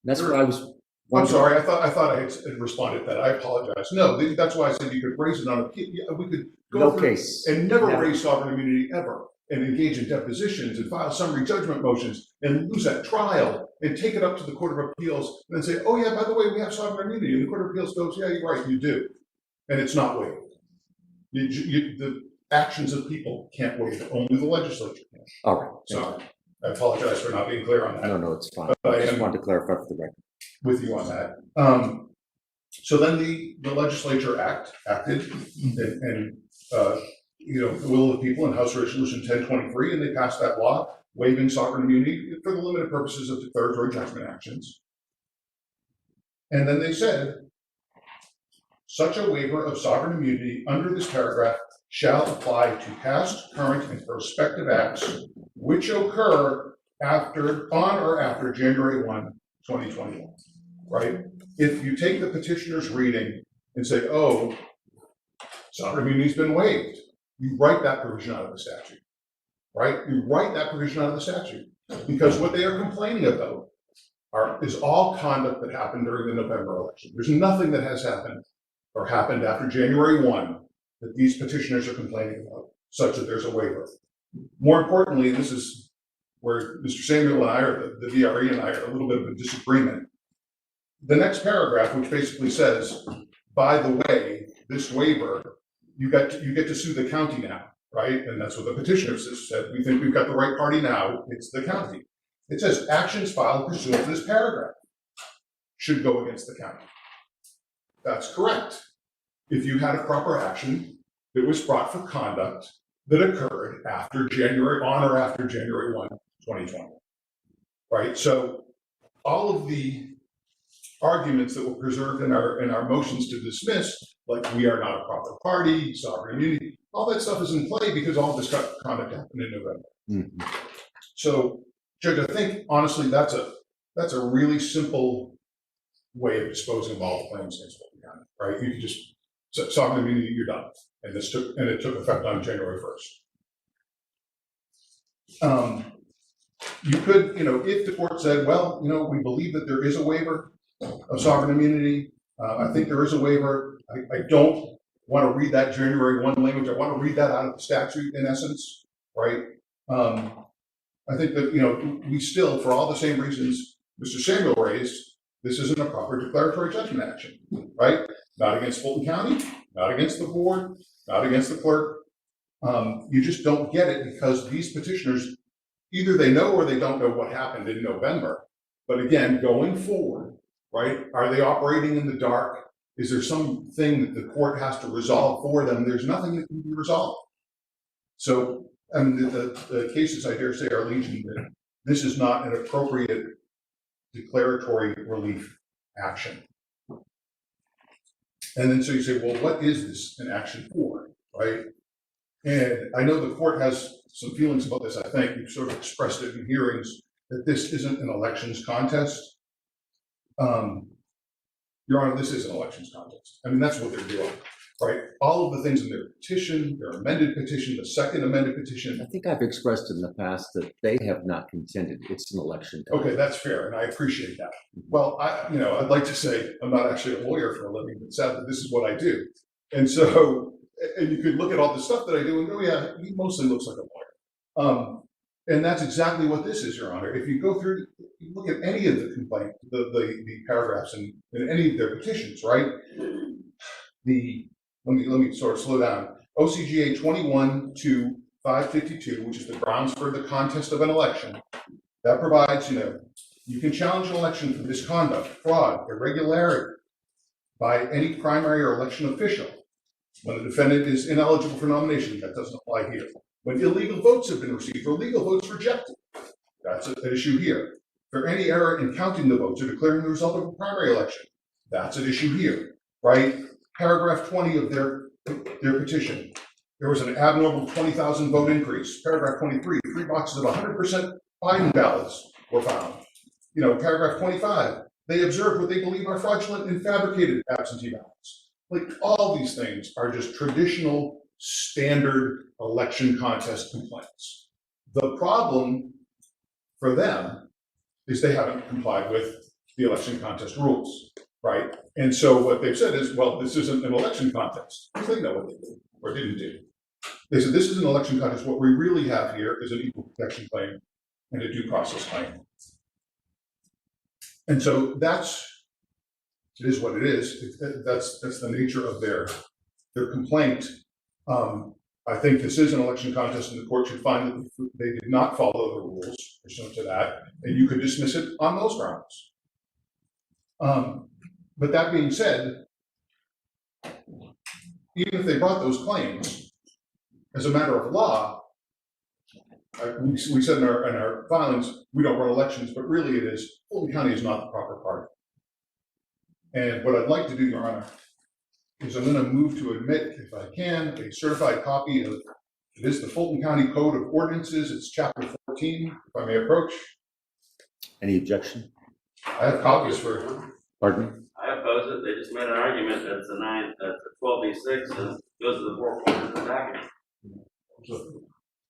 That's what I was I'm wondering. sorry, I thought I had responded to that. I apologize. No, that's why I said you could raise it on appeal. We could go No through case. and never Never. raise sovereign immunity ever, and engage in depositions and file summary judgment motions and lose at trial and take it up to the Court of Appeals and then say, oh yeah, by the way, we have sovereign immunity. And the Court of Appeals goes, yeah, you're right, you do. And it's not waived. The actions of people can't waive it. Only the legislature can. All right. Sorry. I apologize for not being clear on that. No, it's fine. But I just wanted to clarify for the record. With you on that. So then the legislature acted and the will of the people in House Resolution 1023, and they passed that law waiving sovereign immunity for the limited purposes of declaratory judgment actions. And then they said, such a waiver of sovereign immunity under this paragraph shall apply to past, current, and prospective acts which occur on or after January 1, 2021, right? If you take the petitioner's reading and say, oh, sovereign immunity's been waived, you write that provision out of the statute, right? You write that provision out of the statute, because what they are complaining about is all conduct that happened during the November election. There's nothing that has happened or happened after January 1 that these petitioners are complaining about, such that there's a waiver. More importantly, and this is where Mr. Samuel and I, or the VRE and I, are a little bit of a disagreement. The next paragraph, which basically says, by the way, this waiver, you get to sue the county now, right? And that's what the petitioners have said. We think we've got the right party now. It's the county. It says actions filed pursuant to this paragraph should go against the county. That's correct. If you had a proper action that was brought for conduct that occurred after on or after January 1, 2020, right? So all of the arguments that were preserved in our motions to dismiss, like we are not a proper party, sovereign immunity, all that stuff is in play because all this conduct happened in November. Mhm. So, Judge, I think honestly that's a really simple way of disposing of all the claims against Fulton County, right? You can just sovereign immunity, you're done, and it took effect on January 1st. You could, if the court said, well, we believe that there is a waiver of sovereign immunity. I think there is a waiver. I don't want to read that January 1 language. I want to read that out of the statute in essence, right? I think that, we still, for all the same reasons Mr. Samuel raised, this isn't a proper declaratory judgment action, right? Not against Fulton County, not against the board, not against the clerk. You just don't get it because these petitioners, either they know or they don't know what happened in November. But again, going forward, right, are they operating in the dark? Is there something that the court has to resolve for them? There's nothing that can be resolved. So, I mean, the cases, I dare say, are legion that this is not an appropriate declaratory relief action. And then so you say, well, what is this an action for, right? And I know the court has some feelings about this. I think you've sort of expressed it in hearings that this isn't an elections contest. Your Honor, this is an elections contest. I mean, that's what they're doing, right? All of the things in their petition, their amended petition, the second amended petition. I think I've expressed in the past that they have not contended it's an election. Okay, that's fair, and I appreciate that. Well, I'd like to say I'm not actually a lawyer for a living, but sadly, this is what I do. And so, and you could look at all the stuff that I do and go, yeah, he mostly looks like a lawyer. And that's exactly what this is, Your Honor. If you go through, you look at any of the complaint, the paragraphs in any of their petitions, right? Let me sort of slow down. OCGA 21 to 552, which is the grounds for the contest of an election, that provides, you can challenge an election for misconduct, fraud, irregularity by any primary or election official. When the defendant is ineligible for nomination, that doesn't apply here. When illegal votes have been received or legal votes rejected, that's an issue here. For any error in counting the votes or declaring the result of a primary election, that's an issue here, right? Paragraph 20 of their petition, there was an abnormal 20,000 vote increase. Paragraph 23, 3 boxes of 100% Biden ballots were found. Paragraph 25, they observed what they believe are fraudulent and fabricated absentee ballots. Like, all these things are just traditional standard election contest complaints. The problem for them is they haven't complied with the election contest rules, right? And so what they've said is, well, this isn't an election contest, because they know what they did or didn't do. They said, this is an election contest. What we really have here is an equal protection claim and a due process claim. And so it is what it is. That's the nature of their complaint. I think this is an election contest, and the court should find that they did not follow the rules pursuant to that, and you could dismiss it on those grounds. But that being said, even if they brought those claims, as a matter of law, we said in our filings, we don't run elections, but really it is, Fulton County is not the proper party. And what I'd like to do, Your Honor, is I'm going to move to admit, if I can, a certified copy of the Fulton County Code of Ordinances. It's chapter 14, if I may approach. Any objection? I have copies for. Pardon me? I oppose it. They just made an argument that it's a 12B6 and goes to the 4 corners of the document. So,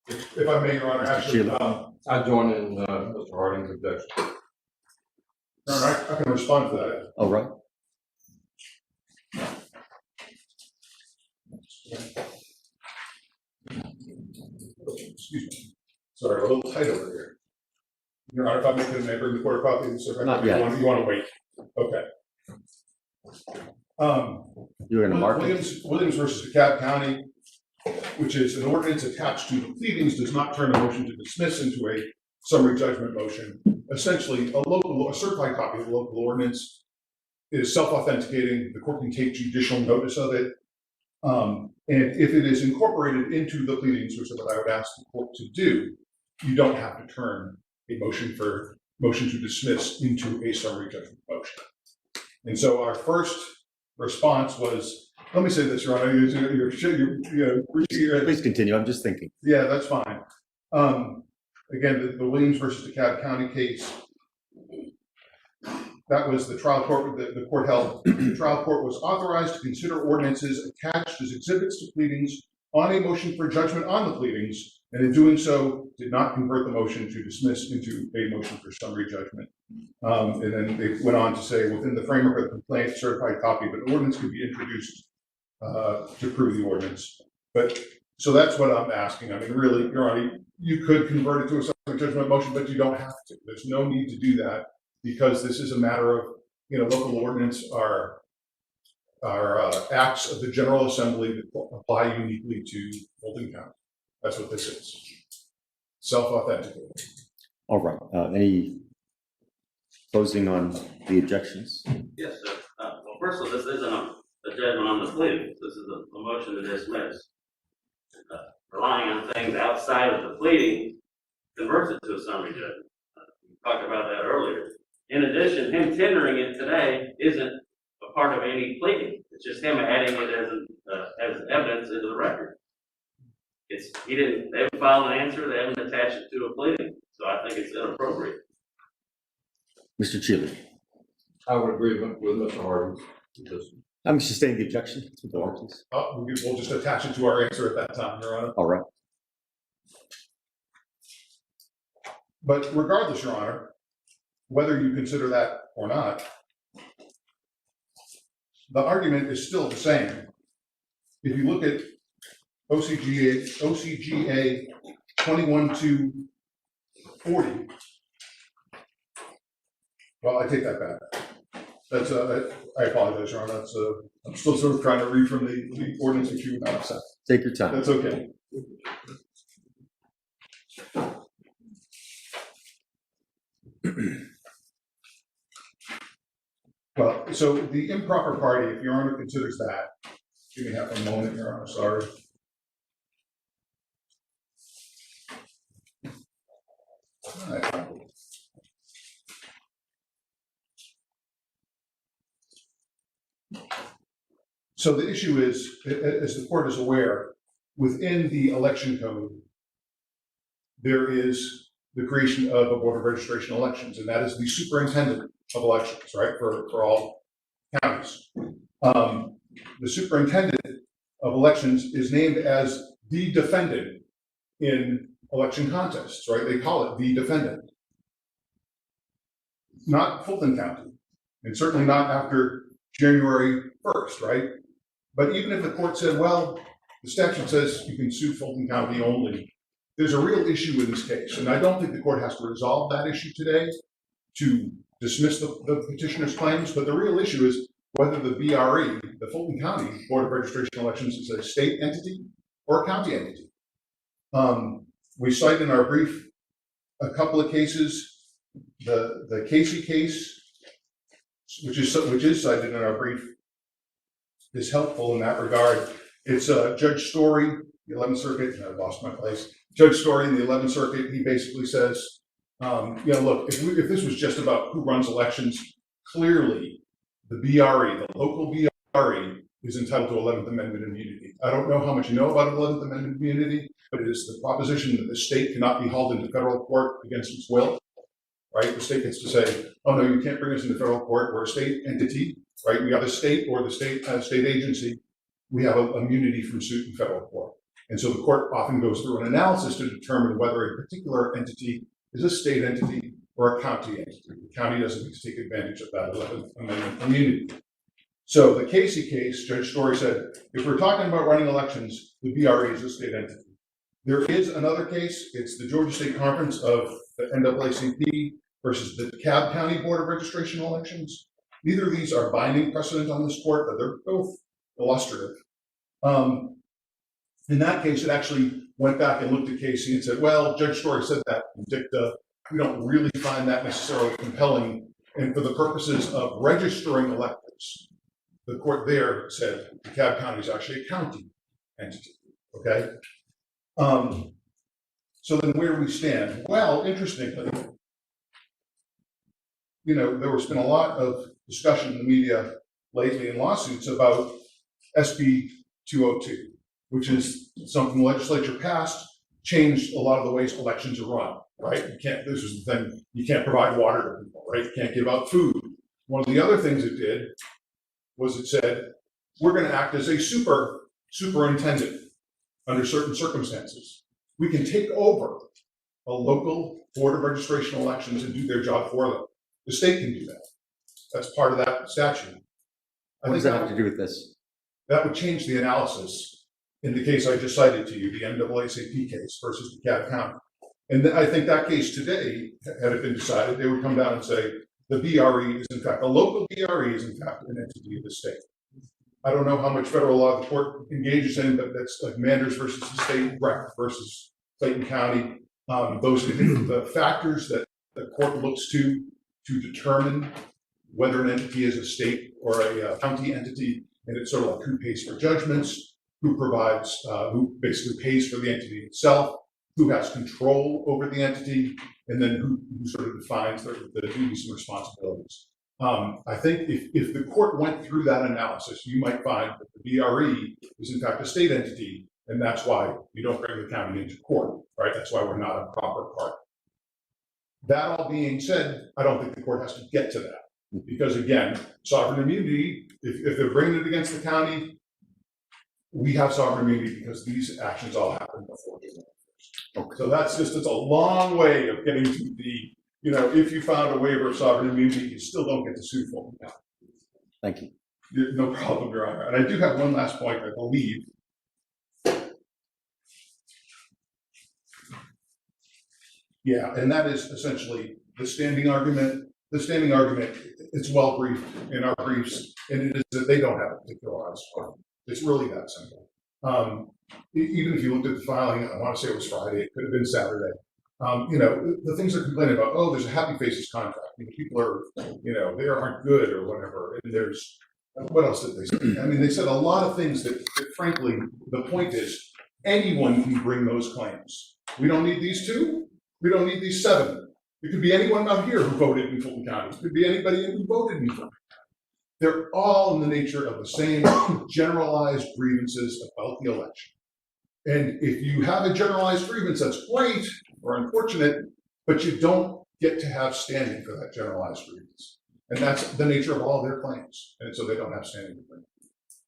if I may, Your Honor, Mr. actually, Sheila. I join in, Mr. Harding's objection. Your Honor, I can respond to that. All right. Excuse me. Sorry, a little tight over here. Your Honor, if I may bring the court a copy of this? Not yet. You want to wait? Okay. You were going to mark it? Williams versus DeKalb County, which is an ordinance attached to the pleadings, does not turn a motion to dismiss into a summary judgment motion. Essentially, a certified copy of the local ordinance is self-authenticating. The court can take judicial notice of it. And if it is incorporated into the pleadings, which is what I would ask the court to do, you don't have to turn a motion to dismiss into a summary judgment motion. And so our first response was, let me say this, Your Honor, Please continue. I'm just thinking. yeah, that's fine. Again, the Williams versus DeKalb County case, that was the trial court, the court held, the trial court was authorized to consider ordinances attached as exhibits to pleadings on a motion for judgment on the pleadings, and in doing so, did not convert the motion to dismiss into a motion for summary judgment. And then they went on to say, within the framework of the complaint, certified copy of an ordinance could be introduced to prove the ordinance. But, so that's what I'm asking. I mean, really, Your Honor, you could convert it to a summary judgment motion, but you don't have to. There's no need to do that, because this is a matter of, local ordinance are acts of the General Assembly that apply uniquely to Fulton County. That's what this is. Self-authenticating. All right. Any closing on the objections? Yes, sir. Well, first of all, this isn't a judgment on the pleadings. This is a motion to dismiss. Relying on things outside of the pleading converts it to a summary judgment. We talked about that earlier. In addition, him tendering it today isn't a part of any pleading. It's just him adding it as evidence into the record. They haven't filed an answer, they haven't attached it to a pleading, so I think it's inappropriate. Mr. Chile. I would agree with Mr. Harding's position. I'm sustaining the objection. Please. We'll just attach it to our answer at that time, Your Honor. All right. But regardless, Your Honor, whether you consider that or not, the argument is still the same. If you look at OCGA 21-240, well, I take that back. That's I apologize, Your Honor. That's I'm still sort of trying to read from the ordinance which you would not accept. Take your time. That's okay. Well, so the improper party, if Your Honor considers that, give me half a moment, Your Honor, sorry. All right. So the issue is, as the court is aware, within the election code, there is the creation of a board of registration elections, and that is the superintendent of elections, right, for all counties. The superintendent of elections is named as the defendant in election contests, right? They call it the defendant. Not Fulton County, and certainly not after January 1st, right? But even if the court said, well, the statute says you can sue Fulton County only, there's a real issue in this case, and I don't think the court has to resolve that issue today to dismiss the petitioner's claims, but the real issue is whether the BRE, the Fulton County Board of Registration Elections, is a state entity or a county entity. We cite in our brief a couple of cases. The Casey case, which is cited in our brief, is helpful in that regard. It's Judge Story, the 11th Circuit. I lost my place. Judge Story in the 11th Circuit. He basically says, look, if this was just about who runs elections, clearly the BRE, the local BRE, is entitled to 11th Amendment immunity. I don't know how much you know about 11th Amendment immunity, but it is the proposition that the state cannot be hauled into federal court against its will, right? The state gets to say, oh no, you can't bring us into federal court. We're a state entity, right? We have a state or the state agency. We have immunity from suit in federal court. And so the court often goes through an analysis to determine whether a particular entity is a state entity or a county entity. The county doesn't need to take advantage of that 11th Amendment immunity. So the Casey case, Judge Story said, if we're talking about running elections, the BRE is a state entity. There is another case, it's the Georgia State Conference of the NAACP versus the DeKalb County Board of Registration Elections. Neither of these are binding precedent on this court, but they're both illustrative. In that case, it actually went back and looked at Casey and said, well, Judge Story said that in dicta. We don't really find that necessarily compelling. And for the purposes of registering electors, the court there said DeKalb County is actually a county entity, okay? So then where do we stand? Well, interestingly, you know, there has been a lot of discussion in the media lately in lawsuits about SB 202, which is something the legislature passed, changed a lot of the ways elections are run, right? You can't, this is the thing, you can't provide water to people, right? You can't give out food. One of the other things it did was it said, we're going to act as a superintendent under certain circumstances. We can take over a local board of registration elections and do their job for them. The state can do that. That's part of that statute. What does that have to do with this? That would change the analysis in the case I just cited to you, the NAACP case versus DeKalb County. And I think that case today, had it been decided, they would come down and say, the BRE is in fact, a local BRE is in fact an entity of the state. I don't know how much federal law the court engages in, but that's like Manders versus the state rec versus Clayton County. Those are the factors that the court looks to determine whether an entity is a state or a county entity. And it's sort of like who pays for judgments, who provides, who basically pays for the entity itself, who has control over the entity, and then who sort of defines the duties and responsibilities. I think if the court went through that analysis, you might find that the BRE is in fact a state entity, and that's why you don't bring the county into court, right? That's why we're not a proper part. That all being said, I don't think the court has to get to that, because again, sovereign immunity, if they're bringing it against the county, we have sovereign immunity because these actions all happened before the election. Okay. So that's just, it's a long way of getting to the, you know, if you found a waiver of sovereign immunity, you still don't get to sue Fulton County. Thank you. No problem, Your Honor. And I do have one last point, I believe. Yeah, and that is essentially the standing argument. The standing argument, it's well briefed in our briefs, and it is that they don't have a particularized form. It's really that simple. Even if you looked at the filing, I want to say it was Friday, it could have been Saturday. You know, the things they're complaining about, oh, there's a happy faces contract. You know, people are, you know, they aren't good or whatever. And there's, what else did they say? I mean, they said a lot of things that frankly, the point is anyone can bring those claims. We don't need these two. We don't need these 7. It could be anyone out here who voted in Fulton County. It could be anybody who voted in Fulton County. They're all in the nature of the same generalized grievances about the election. And if you have a generalized grievance, that's great or unfortunate, but you don't get to have standing for that generalized grievance. And that's the nature of all their claims. And so they don't have standing to bring.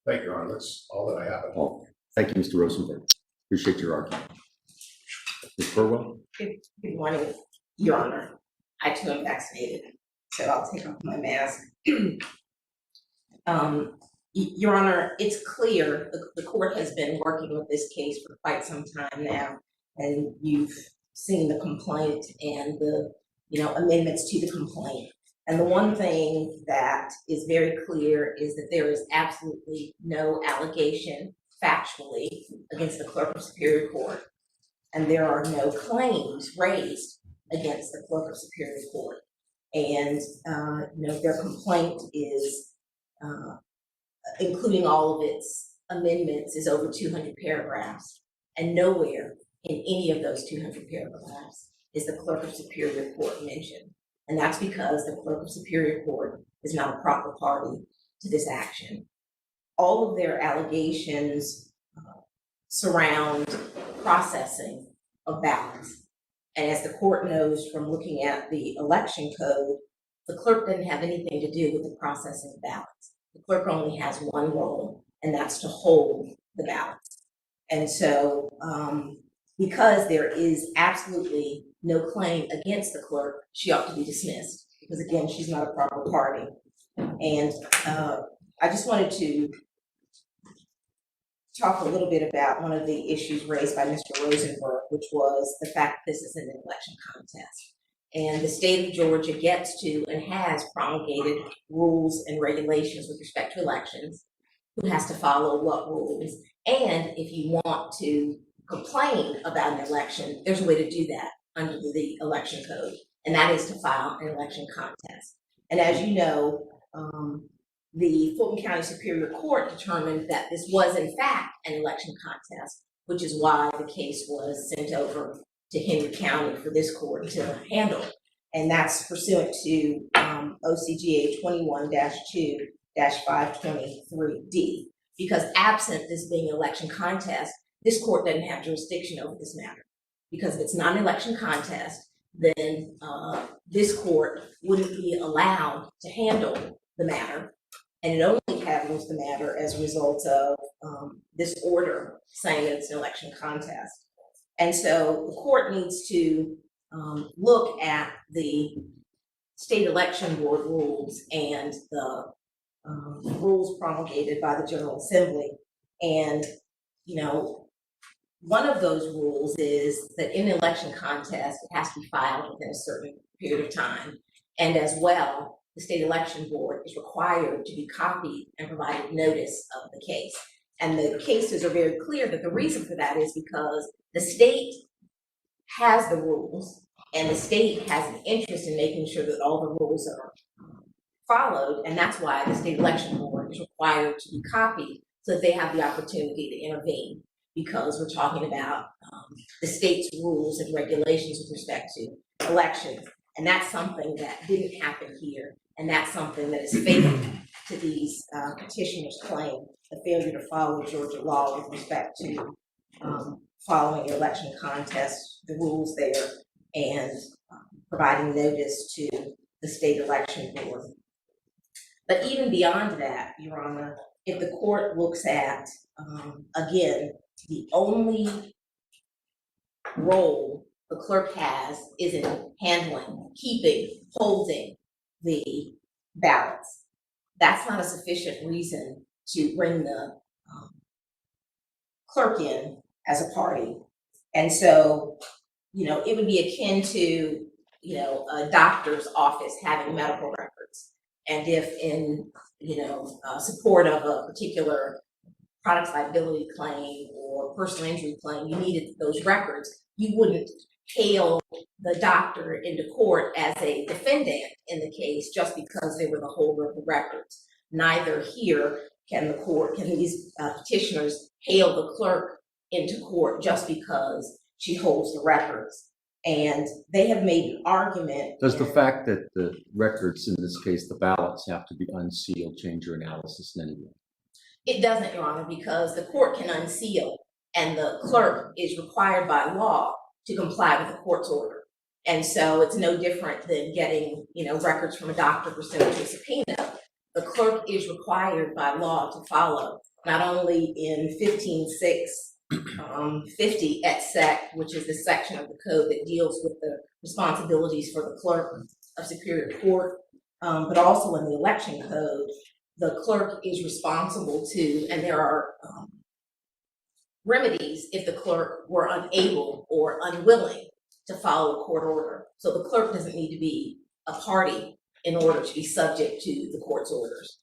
Thank you, Your Honor. That's all that I have. Oh, thank you, Mr. Rosenberg. Appreciate your argument. Ms. Burwell? Good morning, Your Honor. I too am vaccinated, so I'll take off my mask. Your Honor, it's clear the court has been working with this case for quite some time now, and you've seen the complaint and the amendments to the complaint. And the one thing that is very clear is that there is absolutely no allegation factually against the Clerk of Superior Court, and there are no claims raised against the Clerk of Superior Court. And their complaint is, including all of its amendments, is over 200 paragraphs, and nowhere in any of those 200 paragraphs is the Clerk of Superior Court mentioned. And that's because the Clerk of Superior Court is not a proper party to this action. All of their allegations surround processing of ballots. And as the court knows from looking at the election code, the clerk didn't have anything to do with the processing of ballots. The clerk only has one role, and that's to hold the ballots. And so, because there is absolutely no claim against the clerk, she ought to be dismissed, because again, she's not a proper party. And I just wanted to talk a little bit about one of the issues raised by Mr. Rosenberg, which was the fact that this is an election contest. And the state of Georgia gets to and has promulgated rules and regulations with respect to elections, who has to follow what rules. And if you want to complain about an election, there's a way to do that under the election code, and that is to file an election contest. And as you know, the Fulton County Superior Court determined that this was in fact an election contest, which is why the case was sent over to Henry County for this court to handle. And that's pursuant to OCGA 21-2-523D. Because absent this being an election contest, this court doesn't have jurisdiction over this matter. Because if it's not an election contest, then this court wouldn't be allowed to handle the matter. And it only handles the matter as a result of this order saying that it's an election contest. And so the court needs to look at the state election board rules and the rules promulgated by the General Assembly. And, you know, one of those rules is that in an election contest, it has to be filed within a certain period of time. And as well, the state election board is required to be copied and provided notice of the case. And the cases are very clear that the reason for that is because the state has the rules and the state has an interest in making sure that all the rules are followed. And that's why the state election board is required to be copied so that they have the opportunity to intervene, because we're talking about the state's rules and regulations with respect to elections. And that's something that didn't happen here. And that's something that is fatal to these petitioners' claim, the failure to follow Georgia law with respect to following the election contest, the rules there, and providing notice to the state election board. But even beyond that, Your Honor, if the court looks at, again, the only role the clerk has is in handling, keeping, holding the ballots. That's not a sufficient reason to bring the clerk in as a party. And so, you know, it would be akin to, you know, a doctor's office having medical records. And if in, you know, support of a particular product liability claim or personal injury claim, you needed those records, you wouldn't hail the doctor into court as a defendant in the case just because they were the holder of the records. Neither here can the court, can these petitioners hail the clerk into court just because she holds the records. And they have made an argument. Does the fact that the records, in this case, the ballots, have to be unsealed change your analysis in any way? It doesn't, Your Honor, because the court can unseal and the clerk is required by law to comply with the court's order. And so it's no different than getting, you know, records from a doctor pursuant to a subpoena. The clerk is required by law to follow, not only in 15.650 et sec, which is the section of the code that deals with the responsibilities for the clerk of Superior Court, but also in the election code, the clerk is responsible to, and there are remedies if the clerk were unable or unwilling to follow a court order. So the clerk doesn't need to be a party in order to be subject to the court's orders.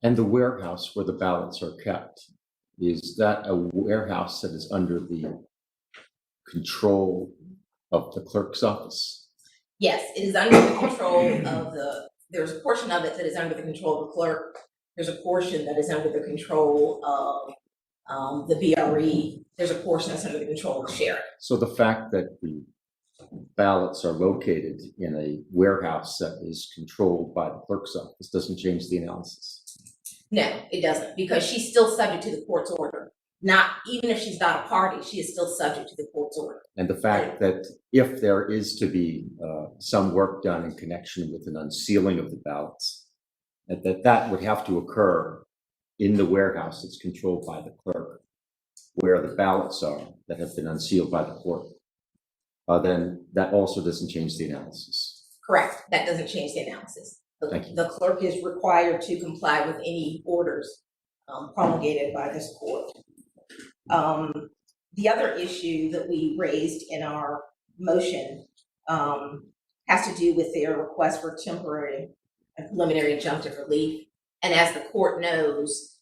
And the warehouse where the ballots are kept, is that a warehouse that is under the control of the clerk's office? Yes, it is under the control of there's a portion of it that is under the control of the clerk. There's a portion that is under the control of the BRE. There's a portion that's under the control of the sheriff. So the fact that the ballots are located in a warehouse that is controlled by the clerk's office doesn't change the analysis? No, it doesn't, because she's still subject to the court's order. Not, even if she's not a party, she is still subject to the court's order. And the fact that if there is to be some work done in connection with an unsealing of the ballots, that would have to occur in the warehouse that's controlled by the clerk. where the ballots are that have been unsealed by the court, then that also doesn't change the analysis. Correct, that doesn't change the analysis. Thank you. The clerk is required to comply with any orders promulgated by this court. The other issue that we raised in our motion has to do with their request for temporary and preliminary injunctive relief. And as the court knows,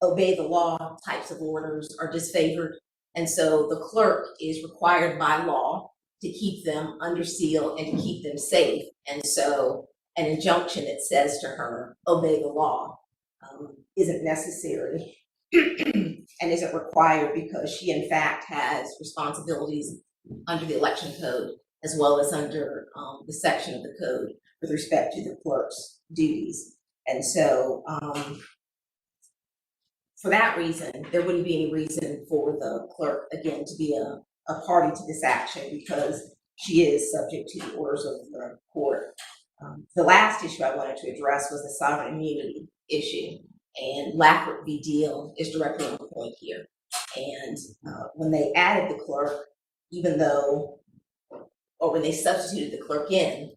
obey the law types of orders are disfavored. And so the clerk is required by law to keep them under seal and to keep them safe. And so an injunction that says to her, obey the law, isn't necessary and isn't required, because she in fact has responsibilities under the election code as well as under the section of the code with respect to the clerk's duties. And so for that reason, there wouldn't be any reason for the clerk, again, to be a party to this action, because she is subject to the orders of the court. The last issue I wanted to address was the sovereign immunity issue, and Laffer v. Deal is directly on point here. And when they added the clerk, even though, or when they substituted the clerk in,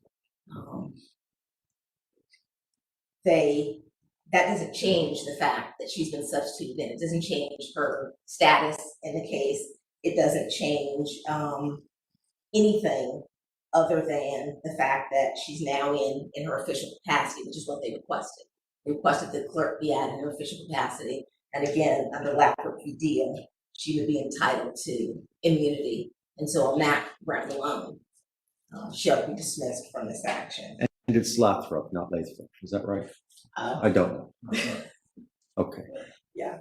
that doesn't change the fact that she's been substituted in. It doesn't change her status in the case. It doesn't change anything other than the fact that she's now in her official capacity, which is what they requested. They requested the clerk be added in her official capacity. And again, under Laffer v. Deal, she would be entitled to immunity. And so on that ground alone, she ought to be dismissed from this action. And it's Lathrop, not Lathrop, is that right? I don't know. Okay. Yeah.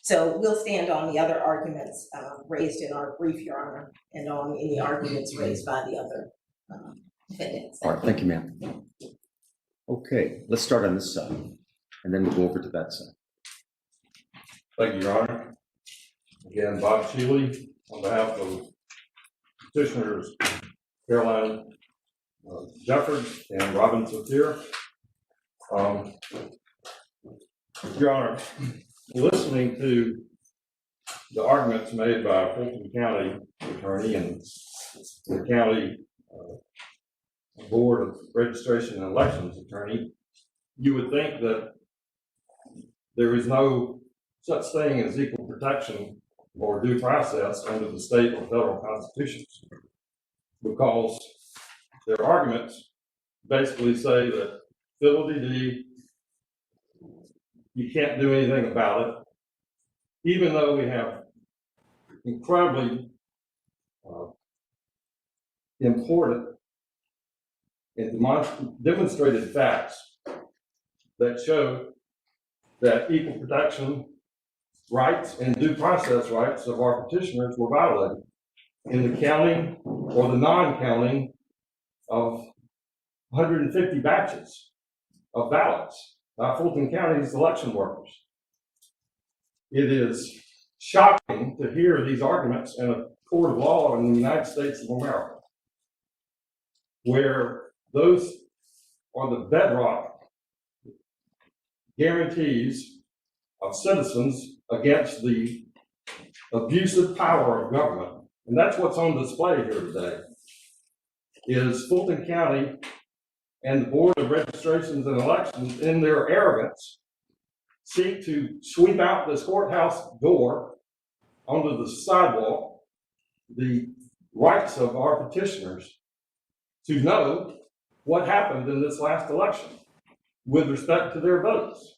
So we'll stand on the other arguments raised in our brief, Your Honor, and on any arguments raised by the other defendants. All right, thank you, ma'am. Okay, let's start on this side, and then we'll go over to that side. Thank you, Your Honor. Again, Bob Shealy, on behalf of petitioners Caroline Jeffords and Robin Sotier. Your Honor, listening to the arguments made by Fulton County attorney and the county Board of Registration and Elections attorney, you would think that there is no such thing as equal protection or due process under the state or federal constitutions, because their arguments basically say that fiddle-dee-dee, you can't do anything about it, even though we have incredibly important and demonstrated facts that show that equal protection rights and due process rights of our petitioners were violated in the counting or the non-counting of 150 batches of ballots by Fulton County's election workers. It is shocking to hear these arguments in a court of law in the United States of America, where those are the bedrock guarantees of citizens against the abusive power of government. And that's what's on display here today, is Fulton County and the Board of Registrations and Elections, in their arrogance, seek to sweep out this courthouse door onto the sidewalk the rights of our petitioners to know what happened in this last election with respect to their votes.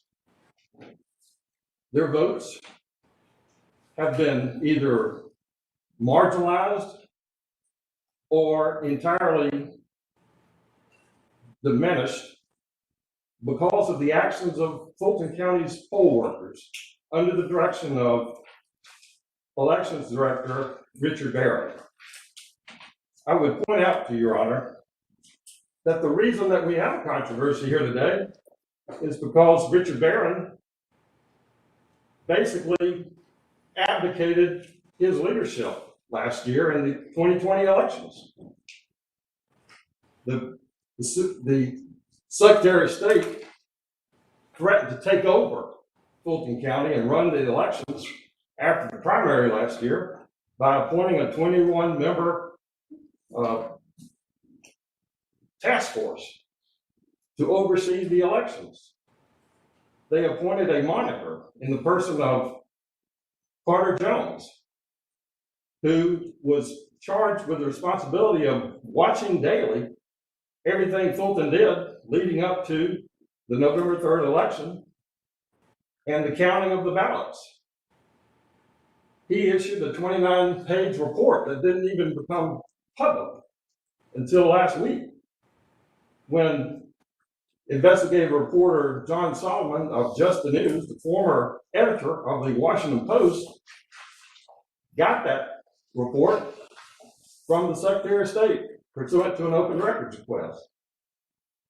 Their votes have been either marginalized or entirely diminished because of the actions of Fulton County's poll workers under the direction of Elections Director Richard Barron. I would point out to Your Honor that the reason that we have a controversy here today is because Richard Barron basically abdicated his leadership last year in the 2020 elections. The Secretary of State threatened to take over Fulton County and run the elections after the primary last year by appointing a 21-member task force to oversee the elections. They appointed a monitor in the person of Carter Jones, who was charged with the responsibility of watching daily everything Fulton did leading up to the November 3rd election and the counting of the ballots. He issued a 29-page report that didn't even become public until last week, when investigative reporter John Solomon of Just the News, the former editor of the Washington Post, got that report from the Secretary of State pursuant to an open records request.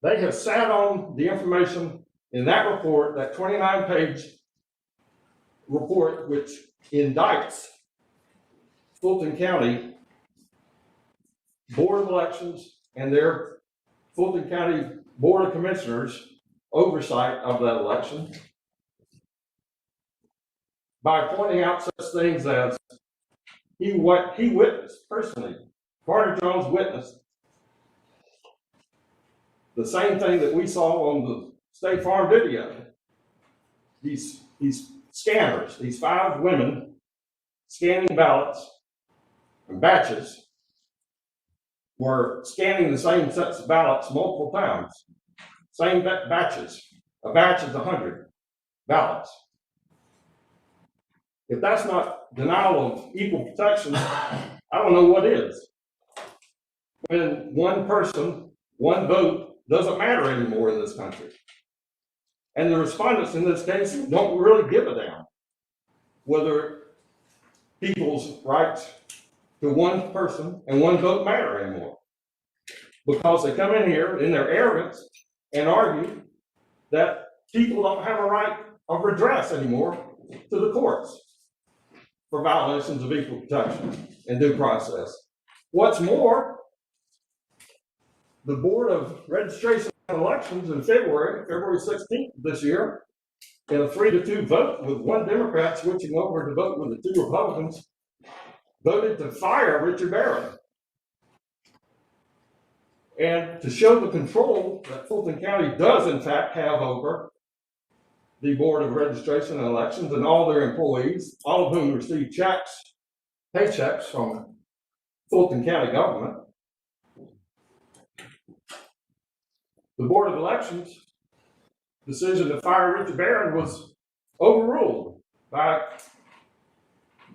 They have sat on the information in that report, that 29-page report, which indicts Fulton County Board of Elections and their Fulton County Board of Commissioners oversight of that election, by pointing out such things as he witnessed personally. Carter Jones witnessed the same thing that we saw on the State Farm video. These scanners, these 5 women scanning ballots and batches, were scanning the same sets of ballots multiple times. Same batches. A batch is 100 ballots. If that's not denial of equal protection, I don't know what is. When one person, one vote doesn't matter anymore in this country. And the respondents in this case don't really give a damn whether people's rights to one person and one vote matter anymore. Because they come in here in their arrogance and argue that people don't have a right of redress anymore to the courts for violations of equal protection and due process. What's more, the Board of Registration and Elections in February 16th this year, in a 3-2 vote with 1 Democrat switching over to vote with the 2 Republicans, voted to fire Richard Barron. And to show the control that Fulton County does in fact have over the Board of Registration and Elections and all their employees, all of whom receive paychecks from Fulton County government, the Board of Elections' decision to fire Richard Barron was overruled by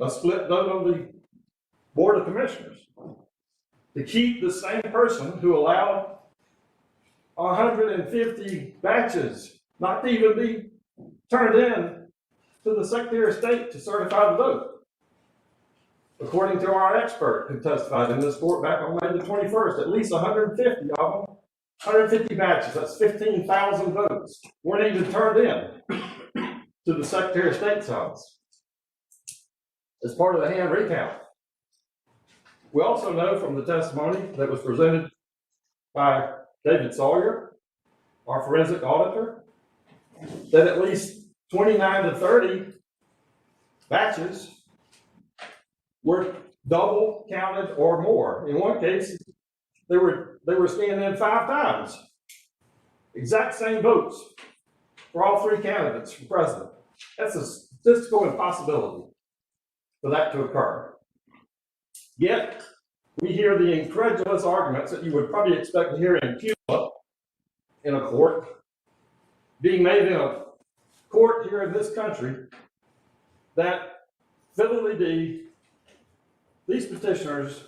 a split vote of the Board of Commissioners to keep the same person who allowed 150 batches not to even be turned in to the Secretary of State to certify the vote. According to our expert who testified in this court back on May the 21st, at least 150 of them, 150 batches, that's 15,000 votes, weren't even turned in to the Secretary of State's office as part of the hand recount. We also know from the testimony that was presented by David Sawyer, our forensic auditor, that at least 29 to 30 batches were double counted or more. In one case, they were scanned in 5 times. Exact same votes for all 3 candidates for president. That's a statistical impossibility for that to occur. Yet, we hear the incredulous arguments that you would probably expect to hear in Cuba in a court, being made in a court here in this country, that fiddly-dee, these petitioners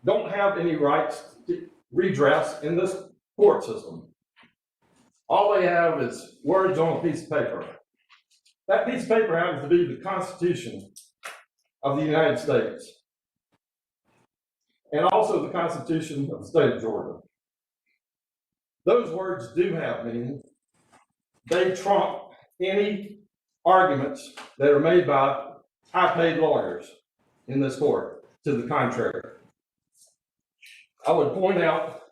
don't have any rights to redress in this court system. All they have is words on a piece of paper. That piece of paper happens to be the Constitution of the United States, and also the Constitution of the state of Georgia. Those words do have meaning. They trump any arguments that are made by high-paid lawyers in this court to the contrary. I would point out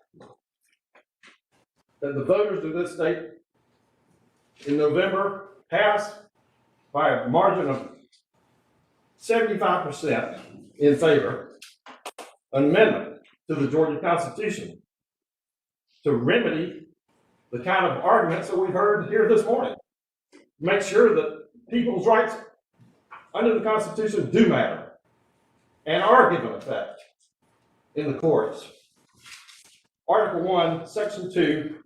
that the voters of this state in November passed by a margin of 75% in favor of an amendment to the Georgia Constitution to remedy the kind of arguments that we've heard here this morning. Make sure that people's rights under the Constitution do matter and are given effect in the courts. Article 1, Section 2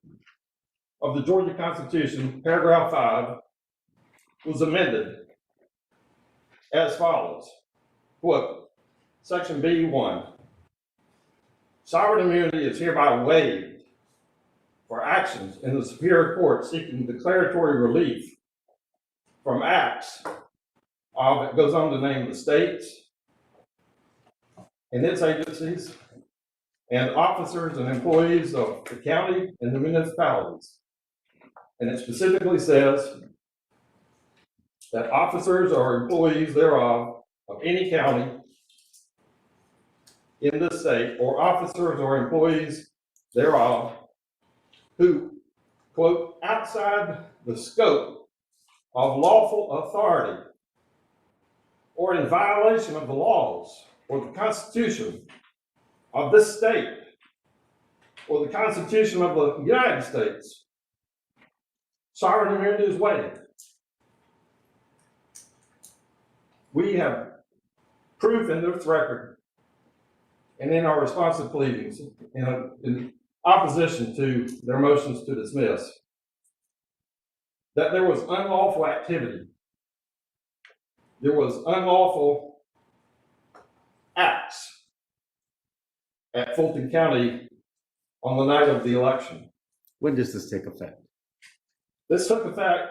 of the Georgia Constitution, paragraph 5, was amended as follows. Quote, Section B1, sovereign immunity is hereby waived for actions in the Superior Court seeking declaratory relief from acts of, it goes on to name the states and its agencies and officers and employees of the county and the municipalities. And it specifically says that officers or employees thereof of any county in the state, or officers or employees thereof who, quote, outside the scope of lawful authority or in violation of the laws or the Constitution of this state or the Constitution of the United States, sovereign immunity is waived. We have proof in this record and in our responsive pleadings in opposition to their motions to dismiss that there was unlawful activity. There was unlawful acts at Fulton County on the night of the election. When does this take effect? This took effect,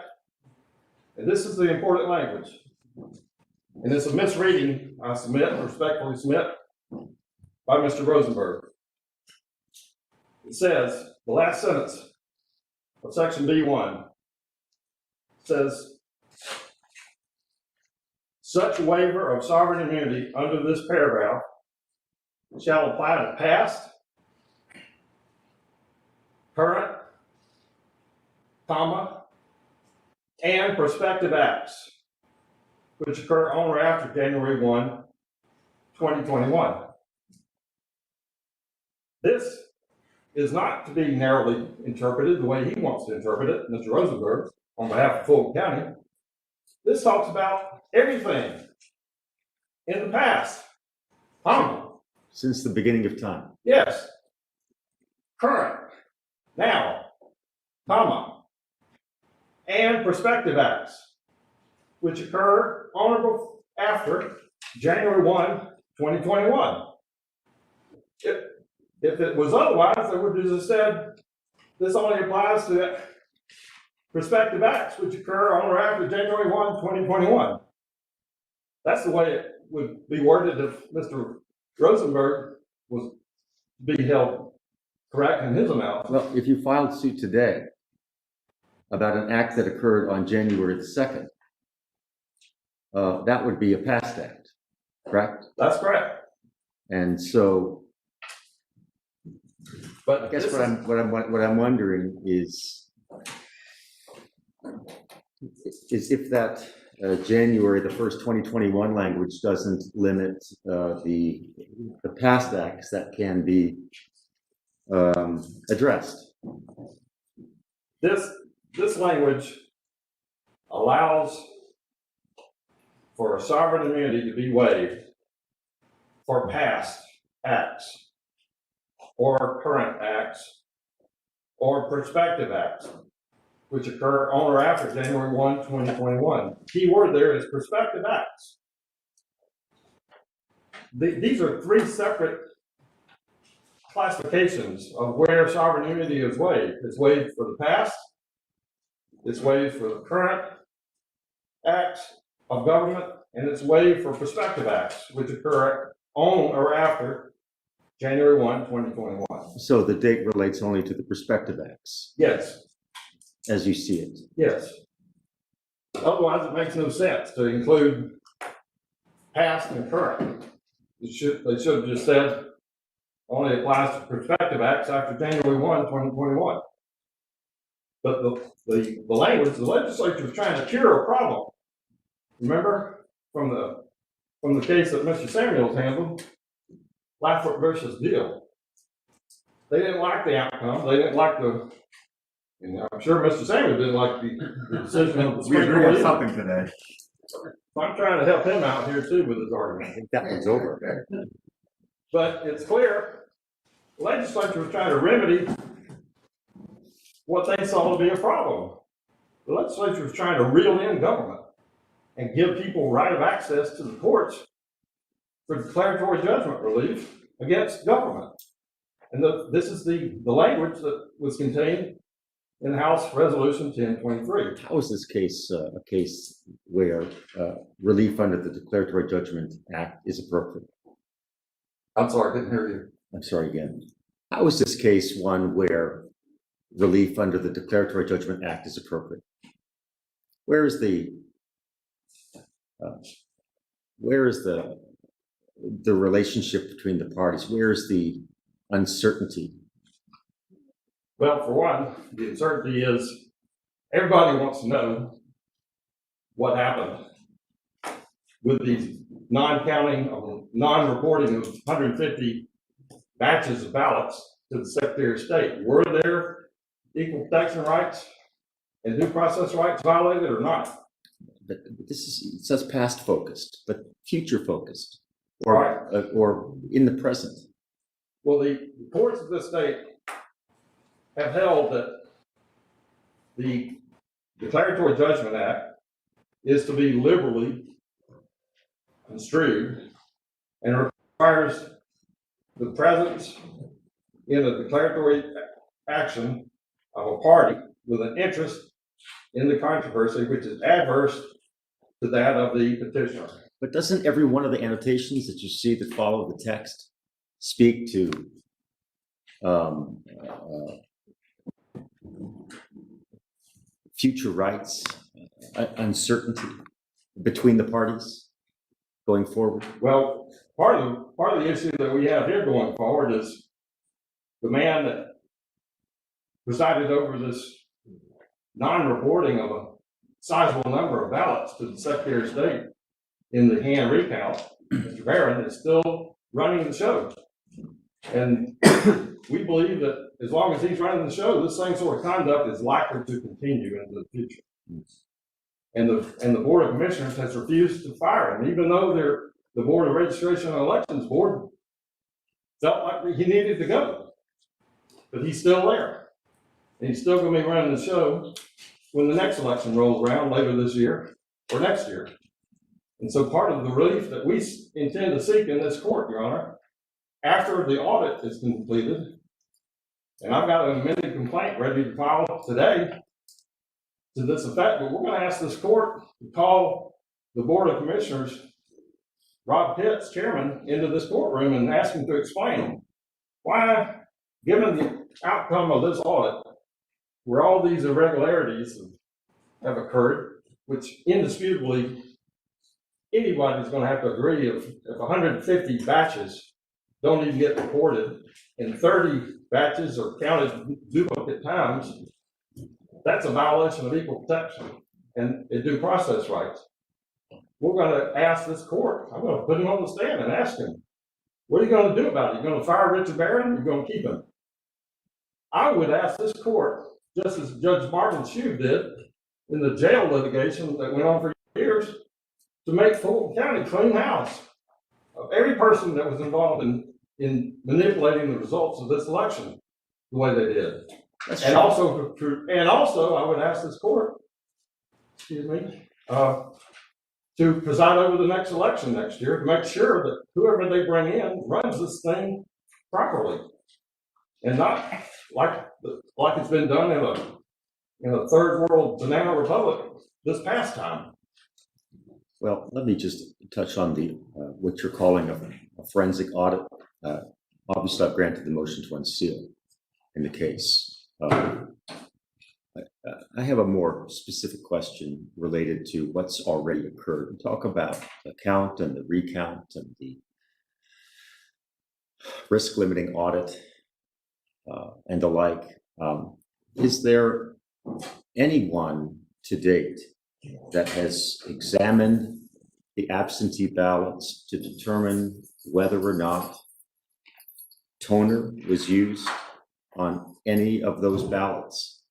and this is the important language, and it's a misreading, I respectfully submit, by Mr. Rosenberg. It says, the last sentence of Section B1 says, such waiver of sovereign immunity under this paragraph shall apply to past, current, and prospective acts which occur on or after January 1, 2021. This is not to be narrowly interpreted the way he wants to interpret it, Mr. Rosenberg, on behalf of Fulton County. This talks about everything in the past, Since the beginning of time. yes, current, now, and prospective acts which occur on or after January 1, 2021. If it was otherwise, they would have just said this only applies to prospective acts which occur on or after January 1, 2021. That's the way it would be worded if Mr. Rosenberg was to be held correct in his analysis. Well, if you filed suit today about an act that occurred on January the 2nd, that would be a past act, correct? That's correct. And so But I guess what I'm wondering is if that January the 1st, 2021 language doesn't limit the past acts that can be addressed. This language allows for sovereign immunity to be waived for past acts or current acts or prospective acts which occur on or after January 1, 2021. Key word there is prospective acts. These are three separate classifications of where sovereign immunity is waived. It's waived for the past, it's waived for the current acts of government, and it's waived for prospective acts which occur on or after January 1, 2021. So the date relates only to the prospective acts, Yes, as you see it. yes. Otherwise, it makes no sense to include past and current. They should have just said only applies to prospective acts after January 1, 2021. But the language, the legislature is trying to cure a problem. Remember from the from the case that Mr. Samuels handled, Lafleur versus Deal. They didn't like the outcome, they didn't like and I'm sure Mr. Samuels didn't like the decision of the We Supreme agree Court on either. something today. So I'm trying to help him out here too with his argument. I think that one's over. But it's clear, the legislature was trying to remedy what they saw to be a problem. The legislature was trying to reel in government and give people right of access to the courts for declaratory judgment relief against government. And this is the language that was contained in House Resolution 1023. How is this case a case where relief under the Declaratory Judgment Act is appropriate? I'm sorry, I didn't hear you. I'm sorry again. How is this case one where relief under the Declaratory Judgment Act is appropriate? Where is the relationship between the parties? Where is the uncertainty? Well, for one, the uncertainty is everybody wants to know what happened with these non-reporting of 150 batches of ballots to the Secretary of State. Were there equal protection rights and due process rights violated or not? But this is, it says past focused, but future focused, Right. or in the present. Well, the courts of this state have held that the Declaratory Judgment Act is to be liberally construed and requires the presence in a declaratory action of a party with an interest in the controversy which is adverse to that of the petitioner. But doesn't every one of the annotations that you see that follow the text speak to future rights, uncertainty between the parties going forward? Well, part of the issue that we have here going forward is the man that presided over this non-reporting of a sizable number of ballots to the Secretary of State in the hand recount, Mr. Barron, is still running the show. And we believe that as long as he's running the show, this same sort of conduct is likely to continue into the future. And the Board of Commissioners has refused to fire him, even though the Board of Registration and Elections Board felt like he needed to go. But he's still there. And he's still going to be running the show when the next election rolls around later this year or next year. And so part of the relief that we intend to seek in this court, Your Honor, after the audit is completed, and I've got an amended complaint ready to file today to this effect, but we're going to ask this court to call the Board of Commissioners, Rob Pitts, chairman, into this courtroom and ask him to explain why, given the outcome of this audit, where all these irregularities have occurred, which indisputably anybody's going to have to agree if 150 batches don't even get reported and 30 batches are counted duplicate times, that's a violation of equal protection and due process rights. We're going to ask this court, I'm going to put him on the stand and ask him, what are you going to do about it? You're going to fire Richard Barron? You're going to keep him? I would ask this court, just as Judge Martin Shue did in the jail litigation that went on for years, to make Fulton County clean house of every person that was involved in manipulating the results of this election the way they did. And also, I would ask this court, excuse me, to preside over the next election next year to make sure that whoever they bring in runs this thing properly, and not like it's been done in a third world banana republic this past time. Well, let me just touch on what you're calling a forensic audit. Obviously, I've granted the motion to unseal in the case. I have a more specific question related to what's already occurred. We talk about the count and the recount and the risk limiting audit and the like. Is there anyone to date that has examined the absentee ballots to determine whether or not toner was used on any of those ballots?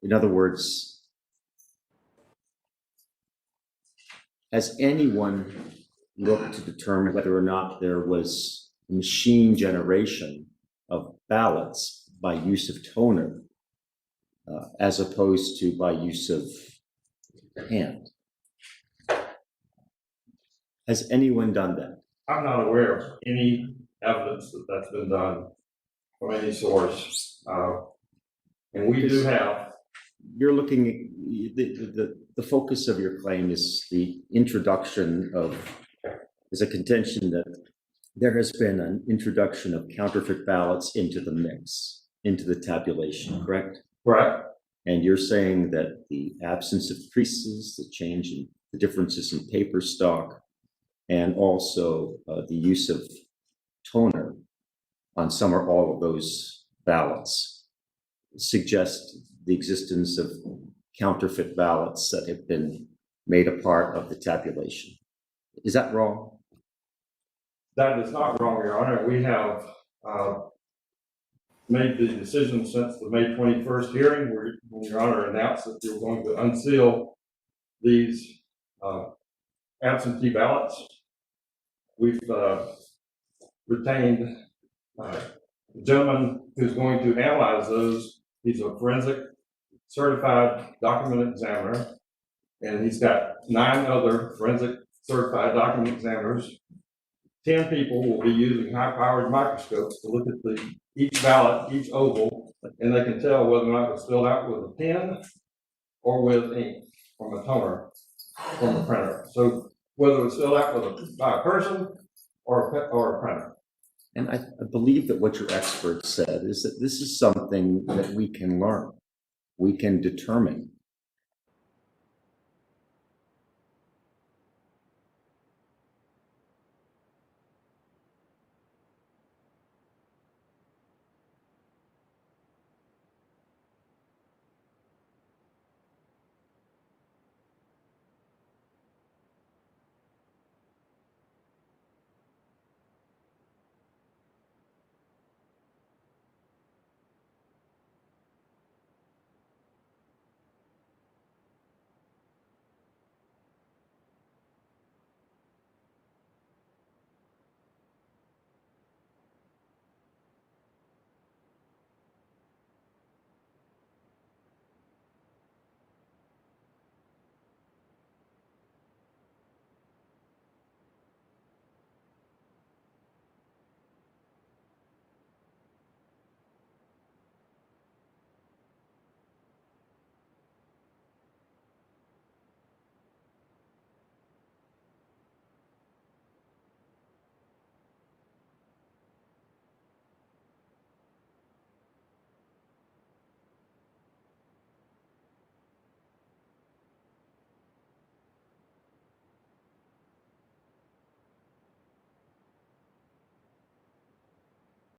In other words, has anyone looked to determine whether or not there was machine generation of ballots by use of toner as opposed to by use of hand? Has anyone done that? I'm not aware of any evidence that that's been done from any source. And we do have, You're looking at the focus of your claim is the introduction of, is a contention that there has been an introduction of counterfeit ballots into the mix, into the tabulation, correct? correct, And you're saying that the absence of creases, the change in the differences in paper stock, and also the use of toner on some or all of those ballots suggest the existence of counterfeit ballots that have been made a part of the tabulation. Is that wrong? that is not wrong, Your Honor. We have made the decision since the May 21st hearing, where when Your Honor announced that you were going to unseal these absentee ballots. We've retained a gentleman who's going to analyze those. He's a forensic certified document examiner, and he's got 9 other forensic certified document examiners. 10 people will be using high-powered microscopes to look at each ballot, each oval, and they can tell whether or not it's filled out with a pen or with ink from a toner from the printer. So whether it's filled out by a person or a printer. And I believe that what your expert said is that this is something that we can learn. We can determine